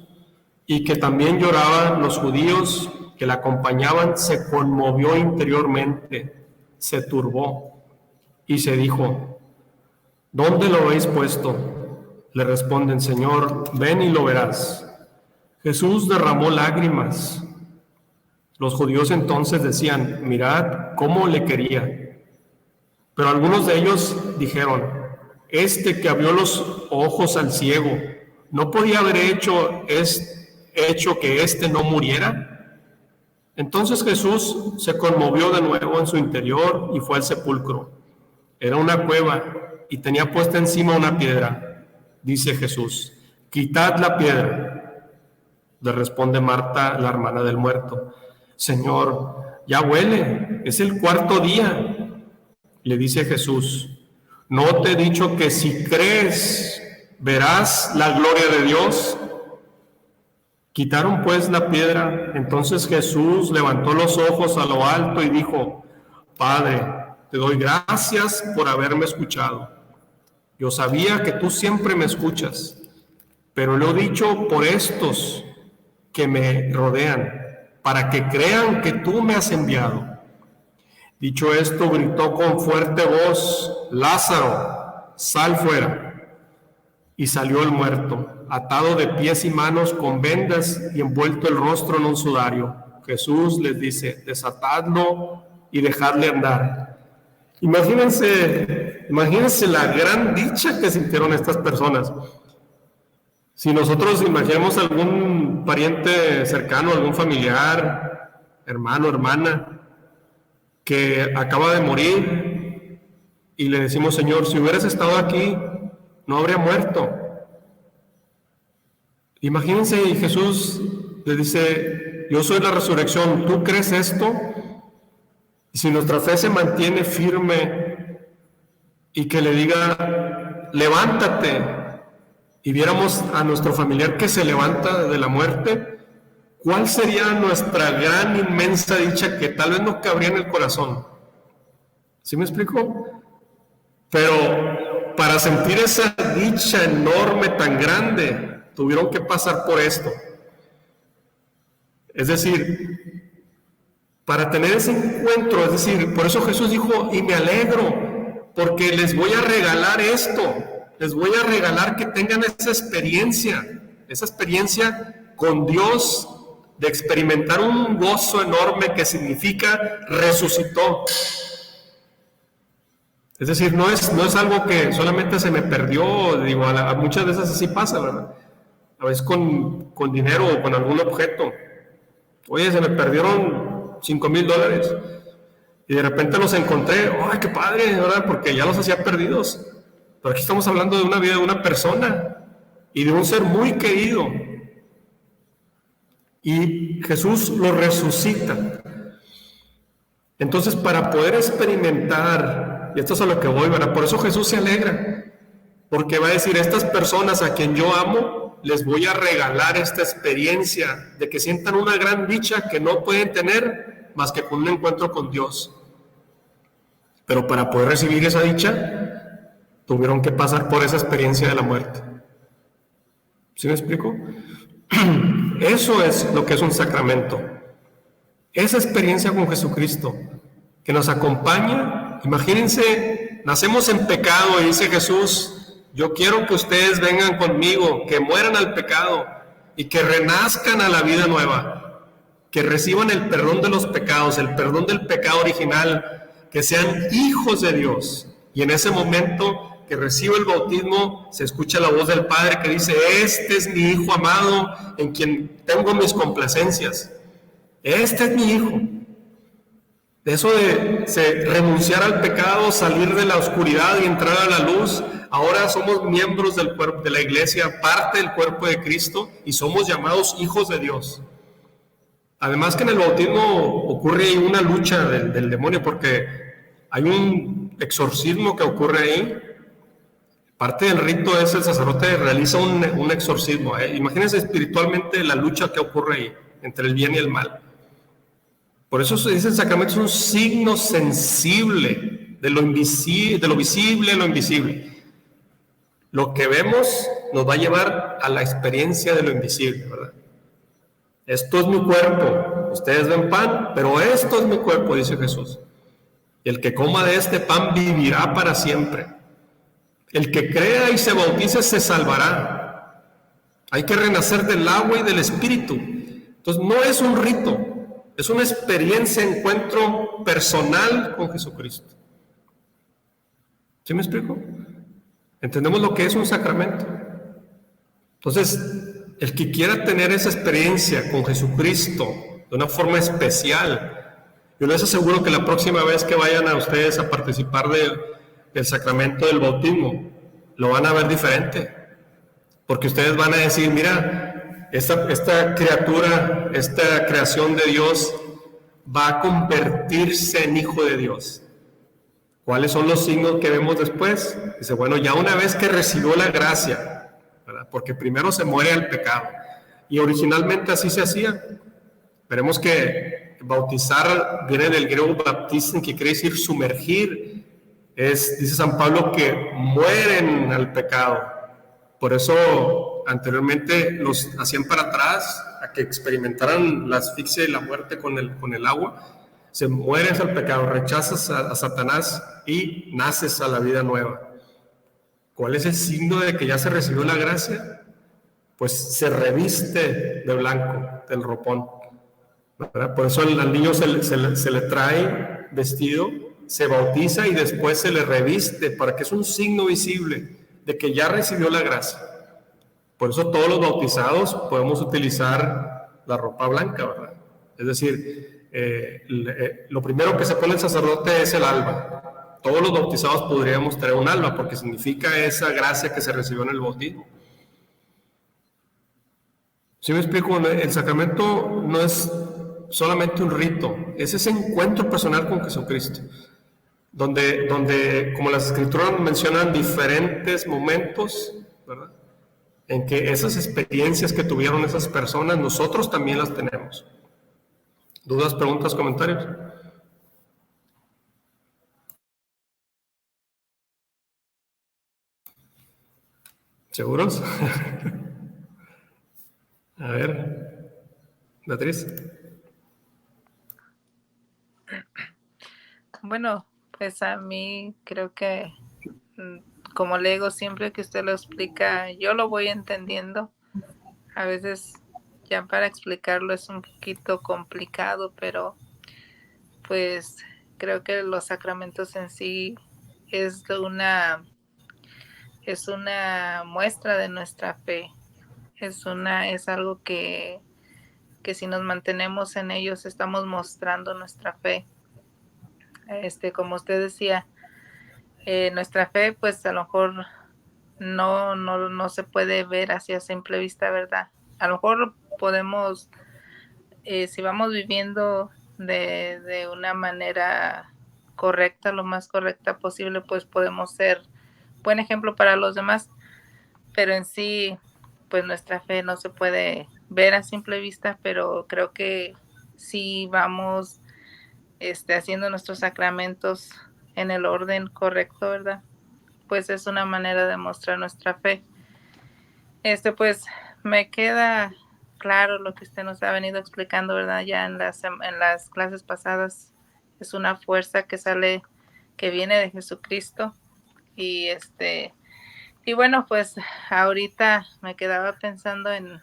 y que también lloraban los judíos que la acompañaban, se conmovió interiormente, se turbó y se dijo: ¿dónde lo habéis puesto? Le responden: Señor, ven y lo verás. Jesús derramó lágrimas. Los judíos entonces decían: mirad cómo le quería. Pero algunos de ellos dijeron: este que abrió los ojos al ciego, ¿no podía haber hecho que éste no muriera? Entonces Jesús se conmovió de nuevo en su interior y fue al sepulcro. Era una cueva y tenía puesta encima una piedra. Dice Jesús: quitad la piedra. Le responde Marta, la hermana del muerto: Señor, ya huele, es el 4º día. Le dice Jesús: ¿no te he dicho que si crees verás la gloria de Dios? Quitaron pues la piedra. Entonces Jesús levantó los ojos a lo alto y dijo: Padre, te doy gracias por haberme escuchado. Yo sabía que tú siempre me escuchas, pero lo he dicho por estos que me rodean, para que crean que tú me has enviado. Dicho esto, gritó con fuerte voz: Lázaro, sal fuera. Y salió el muerto, atado de pies y manos con vendas y envuelto el rostro en un sudario. Jesús les dice: desatadlo y dejadle andar. Imagínense la gran dicha que sintieron estas personas. Si nosotros imaginamos algún pariente cercano, algún familiar, hermano, hermana, que acaba de morir, y le decimos: Señor, si hubieras estado aquí, no habría muerto. Imagínense, y Jesús le dice: yo soy la resurrección, ¿tú crees esto? Y si nuestra fe se mantiene firme y que le diga: levántate, y viéramos a nuestro familiar que se levanta de la muerte, ¿cuál sería nuestra gran, inmensa dicha que tal vez nos cabría en el corazón? ¿Sí me explico? Pero para sentir esa dicha enorme, tan grande, tuvieron que pasar por esto. Es decir, para tener ese encuentro, es decir, por eso Jesús dijo: y me alegro, porque les voy a regalar esto, les voy a regalar que tengan esa experiencia con Dios de experimentar un gozo enorme que significa resucitó. Es decir, no es algo que solamente se me perdió, digo, muchas veces así pasa, ¿verdad? A veces con dinero o con algún objeto. Oye, se me perdieron $5,000 y de repente los encontré. ¡Ay, qué padre! ¿Verdad? Porque ya los hacía perdidos. Pero aquí estamos hablando de una vida de una persona y de un ser muy querido. Y Jesús lo resucita. Entonces, para poder experimentar, y esto es a lo que voy, ¿verdad? Por eso Jesús se alegra, porque va a decir, estas personas a quien yo amo, les voy a regalar esta experiencia de que sientan una gran dicha que no pueden tener más que con un encuentro con Dios. Pero para poder recibir esa dicha, tuvieron que pasar por esa experiencia de la muerte. ¿Sí me explico? Eso es lo que es un sacramento. Esa experiencia con Jesucristo, que nos acompaña. Imagínense, nacemos en pecado y dice Jesús, yo quiero que ustedes vengan conmigo, que mueran al pecado y que renazcan a la vida nueva, que reciban el perdón de los pecados, el perdón del pecado original, que sean hijos de Dios. Y en ese momento que recibe el bautismo, se escucha la voz del Padre que dice, este es mi Hijo amado, en quien tengo mis complacencias. Este es mi Hijo. Eso de renunciar al pecado, salir de la oscuridad y entrar a la luz, ahora somos miembros del cuerpo de la iglesia, parte del cuerpo de Cristo, y somos llamados hijos de Dios. Además que en el bautismo ocurre una lucha del demonio, porque hay un exorcismo que ocurre ahí. Parte del rito es el sacerdote realiza un exorcismo. Imagínense espiritualmente la lucha que ocurre ahí, entre el bien y el mal. Por eso se dice el sacramento es un signo sensible de lo visible, lo invisible. Lo que vemos nos va a llevar a la experiencia de lo invisible, ¿verdad? Esto es mi cuerpo. Ustedes ven pan, pero esto es mi cuerpo, dice Jesús. Y el que coma de este pan vivirá para siempre. El que crea y se bautice se salvará. Hay que renacer del agua y del espíritu. Entonces no es un rito, es una experiencia, encuentro personal con Jesucristo. ¿Sí me explico? Entendemos lo que es un sacramento. Entonces, el que quiera tener esa experiencia con Jesucristo de una forma especial, yo les aseguro que la próxima vez que vayan a ustedes a participar del sacramento del bautismo, lo van a ver diferente, porque ustedes van a decir, mira, esta criatura, esta creación de Dios va a convertirse en hijo de Dios. ¿Cuáles son los signos que vemos después? Dice, bueno, ya una vez que recibió la gracia, ¿verdad? Porque primero se muere al pecado, y originalmente así se hacía. Veremos que bautizar viene del griego baptisten, que quiere decir sumergir. Dice San Pablo que mueren al pecado. Por eso anteriormente los hacían para atrás, a que experimentaran la asfixia y la muerte con el agua. Se mueres al pecado, rechazas a Satanás y naces a la vida nueva. ¿Cuál es el signo de que ya se recibió la gracia? Pues se reviste de blanco, del ropón, ¿verdad? Por eso al niño se le trae vestido, se bautiza y después se le reviste, para que es un signo visible de que ya recibió la gracia. Por eso todos los bautizados podemos utilizar la ropa blanca, ¿verdad? Es decir, lo primero que se pone el sacerdote es el alba. Todos los bautizados podríamos tener un alba, porque significa esa gracia que se recibió en el bautismo. ¿Sí me explico? El sacramento no es solamente un rito, es ese encuentro personal con Jesucristo, donde como las escrituras mencionan diferentes momentos, ¿verdad?, en que esas experiencias que tuvieron esas personas, nosotros también las tenemos. ¿Dudas, preguntas, comentarios? ¿Seguros? A ver, Beatriz. Bueno, pues a mí creo que, como le digo, siempre que usted lo explica, yo lo voy entendiendo. A veces ya para explicarlo es un poquito complicado, pero pues creo que los sacramentos en sí es una muestra de nuestra fe. Es algo que si nos mantenemos en ellos estamos mostrando nuestra fe. Como usted decía, nuestra fe pues a lo mejor no se puede ver así a simple vista, ¿verdad? A lo mejor podemos, si vamos viviendo de una manera correcta, lo más correcta posible, pues podemos ser buen ejemplo para los demás, pero en sí, pues nuestra fe no se puede ver a simple vista, pero creo que si vamos haciendo nuestros sacramentos en el orden correcto, ¿verdad? Pues es una manera de mostrar nuestra fe. Pues me queda claro lo que usted nos ha venido explicando, ¿verdad? Ya en las clases pasadas, es una fuerza que viene de Jesucristo. Y y bueno, pues ahorita me quedaba pensando en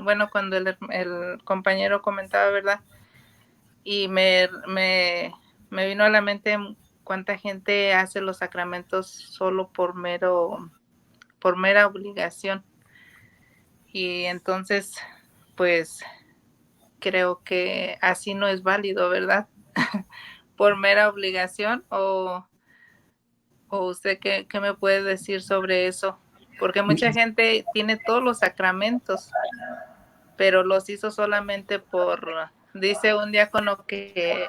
bueno, cuando el compañero comentaba, ¿verdad? Y me vino a la mente cuánta gente hace los sacramentos solo por mera obligación. Y entonces, pues creo que así no es válido, ¿verdad? Por mera obligación, o usted qué me puede decir sobre eso, porque mucha gente tiene todos los sacramentos, pero los hizo solamente dice un diácono que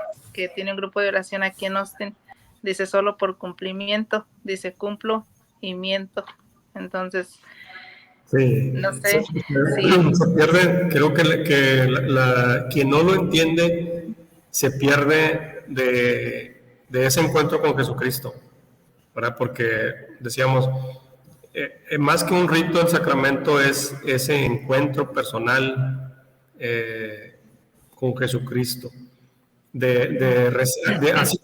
tiene un grupo de oración aquí en Austin, dice solo por cumplimiento, dice cumplo y miento. Entonces, sí, no sé. Se pierde, creo que quien no lo entiende se pierde de ese encuentro con Jesucristo, ¿verdad? Porque decíamos, más que un rito, el sacramento es ese encuentro personal con Jesucristo. Así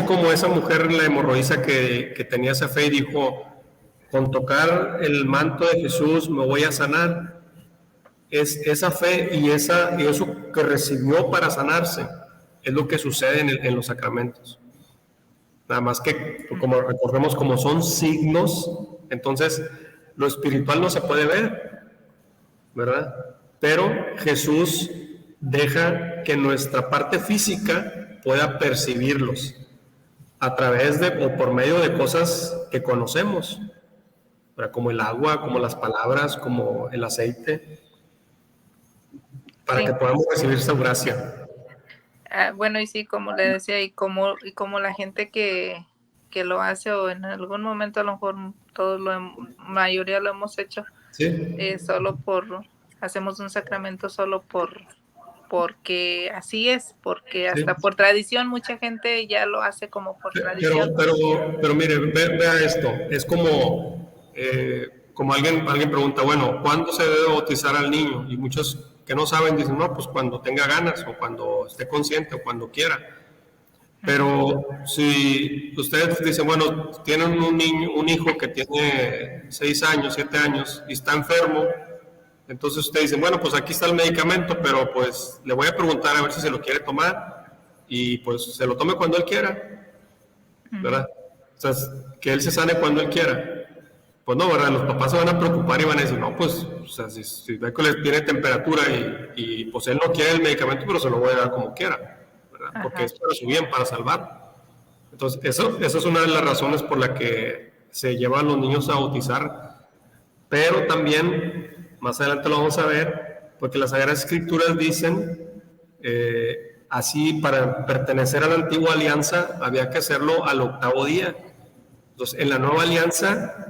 como esa mujer, la hemorroísa que tenía esa fe y dijo, con tocar el manto de Jesús me voy a sanar, es esa fe y eso que recibió para sanarse, es lo que sucede en los sacramentos. Nada más que, como recordemos, como son signos, entonces lo espiritual no se puede ver, ¿verdad? Pero Jesús deja que nuestra parte física pueda percibirlos a través o por medio de cosas que conocemos, ¿verdad? Como el agua, como las palabras, como el aceite, para que podamos recibir esa gracia. Bueno, y sí, como le decía, y como la gente que lo hace, o en algún momento a lo mejor mayoría lo hemos hecho, ¿sí? Hacemos un sacramento solo porque así es, porque hasta por tradición mucha gente ya lo hace como por tradición. Pero mire, vea esto, es como alguien pregunta, bueno, ¿cuándo se debe bautizar al niño? Y muchos que no saben dicen, no, pues cuando tenga ganas, o cuando esté consciente, o cuando quiera. Pero si ustedes dicen, bueno, tienen un hijo que tiene 6 años, 7 años, y está enfermo, entonces ustedes dicen, bueno, pues aquí está el medicamento, pero pues le voy a preguntar a ver si se lo quiere tomar, y pues se lo tome cuando él quiera, ¿verdad? O sea, que él se sane cuando él quiera. Pues no, ¿verdad? Los papás se van a preocupar y van a decir, no, pues, o sea, si ve que le tiene temperatura y pues él no quiere el medicamento, pero se lo voy a dar como quiera, ¿verdad? Porque es para su bien, para salvar. Entonces, eso es una de las razones por la que se llevan a los niños a bautizar, pero también, más adelante lo vamos a ver, porque las Sagradas Escrituras dicen, así para pertenecer a la antigua alianza había que hacerlo al 8º día. Entonces, en la nueva alianza,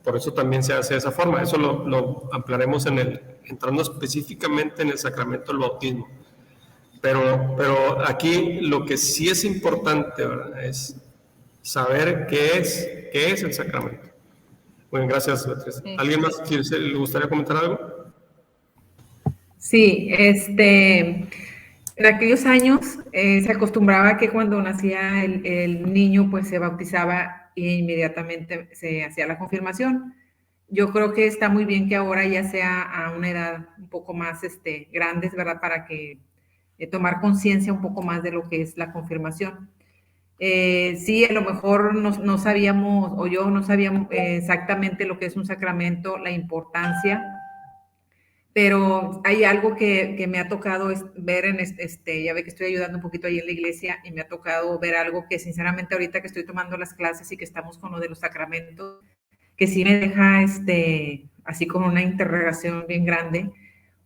por eso también se hace de esa forma. Eso lo ampliaremos entrando específicamente en el sacramento del bautismo. Pero aquí lo que sí es importante, ¿verdad?, es saber qué es el sacramento. Bueno, gracias, Beatriz. ¿Alguien más le gustaría comentar algo? Sí, en aquellos años se acostumbraba que cuando nacía el niño, pues se bautizaba e inmediatamente se hacía la confirmación. yo creo que está muy bien que ahora ya sea a una edad un poco más grandes, ¿verdad? Para que tomar conciencia un poco más de lo que es la confirmación. Sí, a lo mejor no sabíamos, o yo no sabía exactamente lo que es un sacramento, la importancia, pero hay algo que me ha tocado ver en ya ve que estoy ayudando un poquito ahí en la iglesia y me ha tocado ver algo que sinceramente ahorita que estoy tomando las clases y que estamos con lo de los sacramentos, que sí me deja así como una interrogación bien grande,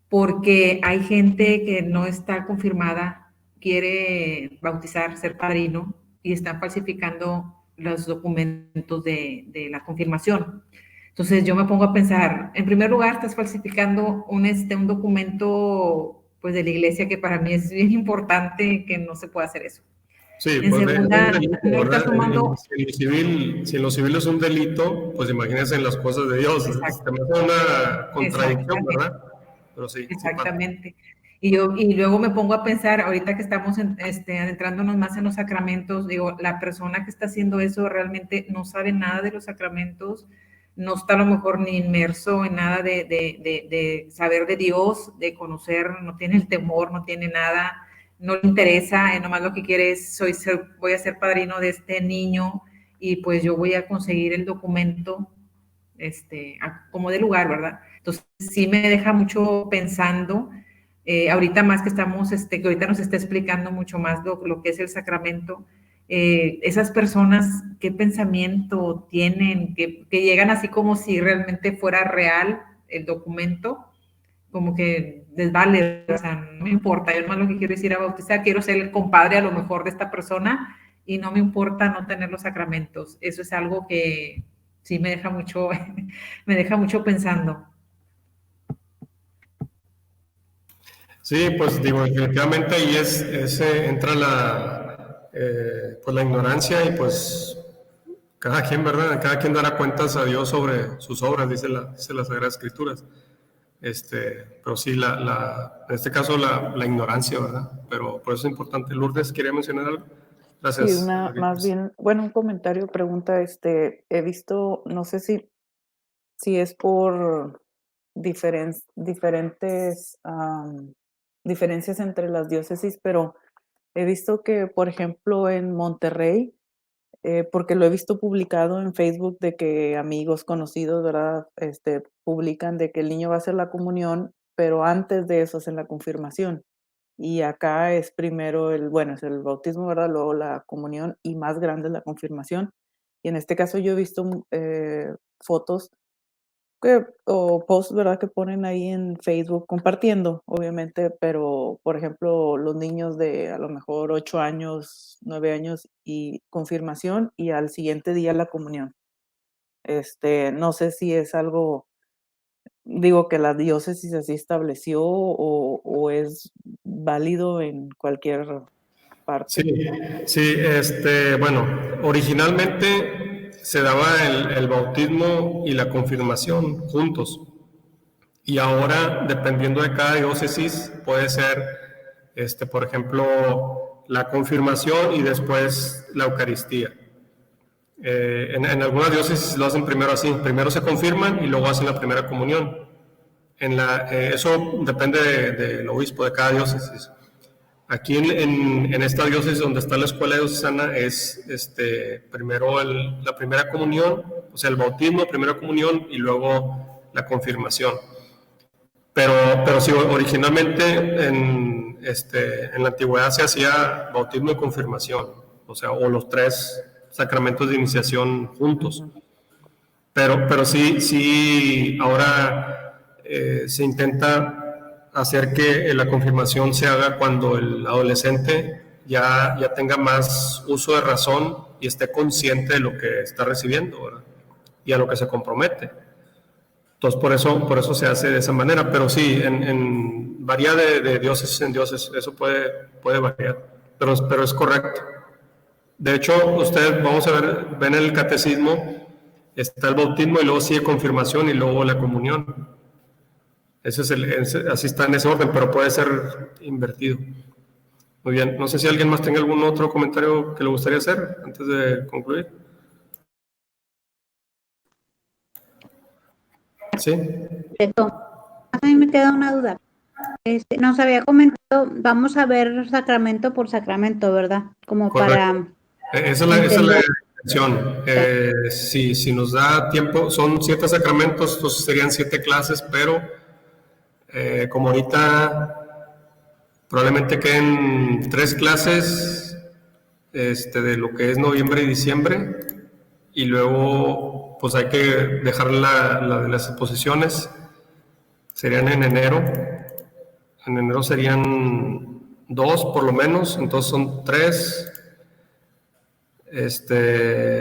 porque hay gente que no está confirmada, quiere bautizar, ser padrino, y están falsificando los documentos de la confirmación. Entonces yo me pongo a pensar, en primer lugar, estás falsificando un documento pues de la iglesia que para mí es bien importante que no se pueda hacer eso. Sí, en pues segunda, no estás tomando... Si en lo civil es un delito, pues imagínense en las cosas de Dios. Es una contradicción, ¿verdad? Pero sí. Exactamente. Y luego me pongo a pensar, ahorita que estamos adentrándonos más en los sacramentos, digo, la persona que está haciendo eso realmente no sabe nada de los sacramentos, no está a lo mejor ni inmerso en nada de saber de Dios, de conocer, no tiene el temor, no tiene nada, no le interesa, nomás lo que quiere es, voy a ser padrino de este niño y pues yo voy a conseguir el documento como de lugar, ¿verdad? Entonces sí me deja mucho pensando, ahorita más que estamos, que ahorita nos está explicando mucho más lo que es el sacramento, esas personas, ¿qué pensamiento tienen? Que llegan así como si realmente fuera real el documento, como que les vale, o sea, no me importa, yo más lo que quiero es ir a bautizar, quiero ser el compadre a lo mejor de esta persona y no me importa no tener los sacramentos. Eso es algo que sí me deja mucho, me deja mucho pensando. Sí, pues digo, definitivamente ahí entra pues la ignorancia y pues cada quien, ¿verdad? Cada quien dará cuentas a Dios sobre sus obras, dice las Sagradas Escrituras. Pero sí, en este caso la ignorancia, ¿verdad? Pero por eso es importante. Lourdes, ¿quería mencionar algo? Gracias. Sí, más bien, bueno, un comentario, pregunta, he visto, no sé si es por diferencias entre las diócesis, pero he visto que, por ejemplo, en Monterrey, porque lo he visto publicado en Facebook de que amigos conocidos, ¿verdad? Publican de que el niño va a hacer la comunión, pero antes de eso hacen la confirmación. Y acá es primero es el bautismo, ¿verdad? Luego la comunión y más grande es la confirmación. Y en este caso yo he visto fotos o posts, ¿verdad? Que ponen ahí en Facebook compartiendo, obviamente, pero por ejemplo, los niños de a lo mejor 8 años, 9 años y confirmación y al siguiente día la comunión. No sé si es algo, digo, que la diócesis así estableció o es válido en cualquier parte. Sí, bueno, originalmente se daba el bautismo y la confirmación juntos. Y ahora, dependiendo de cada diócesis, puede ser, por ejemplo, la confirmación y después la Eucaristía. En algunas diócesis lo hacen primero así, primero se confirman y luego hacen la primera comunión. Eso depende del obispo de cada diócesis. Aquí en esta diócesis donde está la escuela diocesana es primero la primera comunión, o sea, el bautismo, primera comunión y luego la confirmación. Pero sí, originalmente en la antigüedad se hacía bautismo y confirmación, o sea, o los 3 sacramentos de iniciación juntos. Pero sí, ahora se intenta hacer que la confirmación se haga cuando el adolescente ya tenga más uso de razón y esté consciente de lo que está recibiendo, ¿verdad? Y a lo que se compromete. Entonces, por eso se hace de esa manera, pero sí, varía de diócesis en diócesis, eso puede variar, pero es correcto. De hecho, ustedes, vamos a ven el catecismo, está el bautismo y luego sigue confirmación y luego la comunión. Así está en ese orden, pero puede ser invertido. Muy bien, no sé si alguien más tenga algún otro comentario que le gustaría hacer antes de concluir. Sí. A mí me queda una duda. Nos había comentado, vamos a ver sacramento por sacramento, ¿verdad? Como Correcto. para Esa es la intención. Si nos da tiempo, son 7 sacramentos, entonces serían 7 clases, pero como ahorita probablemente queden 3 clases de lo que es noviembre y diciembre, y luego pues hay que dejar la de las exposiciones, serían en enero. En enero serían 2 por lo menos, entonces son 3.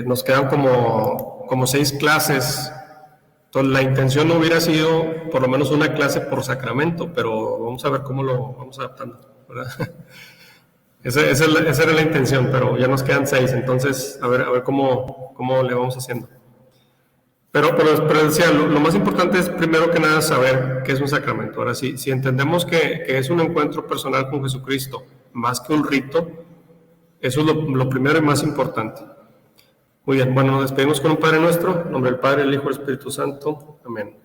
Nos quedan como 6 clases. Entonces la intención no hubiera sido por lo menos una clase por sacramento, pero vamos a ver cómo lo vamos adaptando, ¿verdad? Esa era la intención, pero ya nos quedan 6, entonces a ver cómo le vamos haciendo. Pero decía, lo más importante es primero que nada saber qué es un sacramento. Ahora, si entendemos que es un encuentro personal con Jesucristo, más que un rito, eso es lo primero y más importante. Muy bien, bueno, nos despedimos con un Padre Nuestro, en nombre del Padre, el Hijo y el Espíritu Santo. Amén.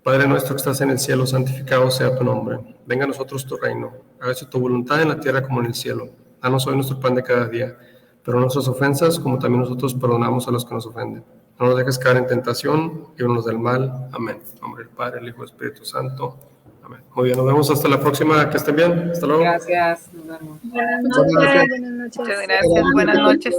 Padre nuestro que estás en el cielo, santificado sea tu nombre. Venga a nosotros tu reino. Hágase tu voluntad en la tierra como en el cielo. Danos hoy nuestro pan de cada día. Pero nuestras ofensas, como también nosotros perdonamos a los que nos ofenden. No nos dejes caer en tentación, líbranos del mal. Amén. En nombre del Padre, el Hijo y el Espíritu Santo. Amén. Muy bien, nos vemos hasta la próxima. Que estén bien. Hasta luego. Gracias. Nos vemos. Buenas noches. Muchas gracias. Buenas noches.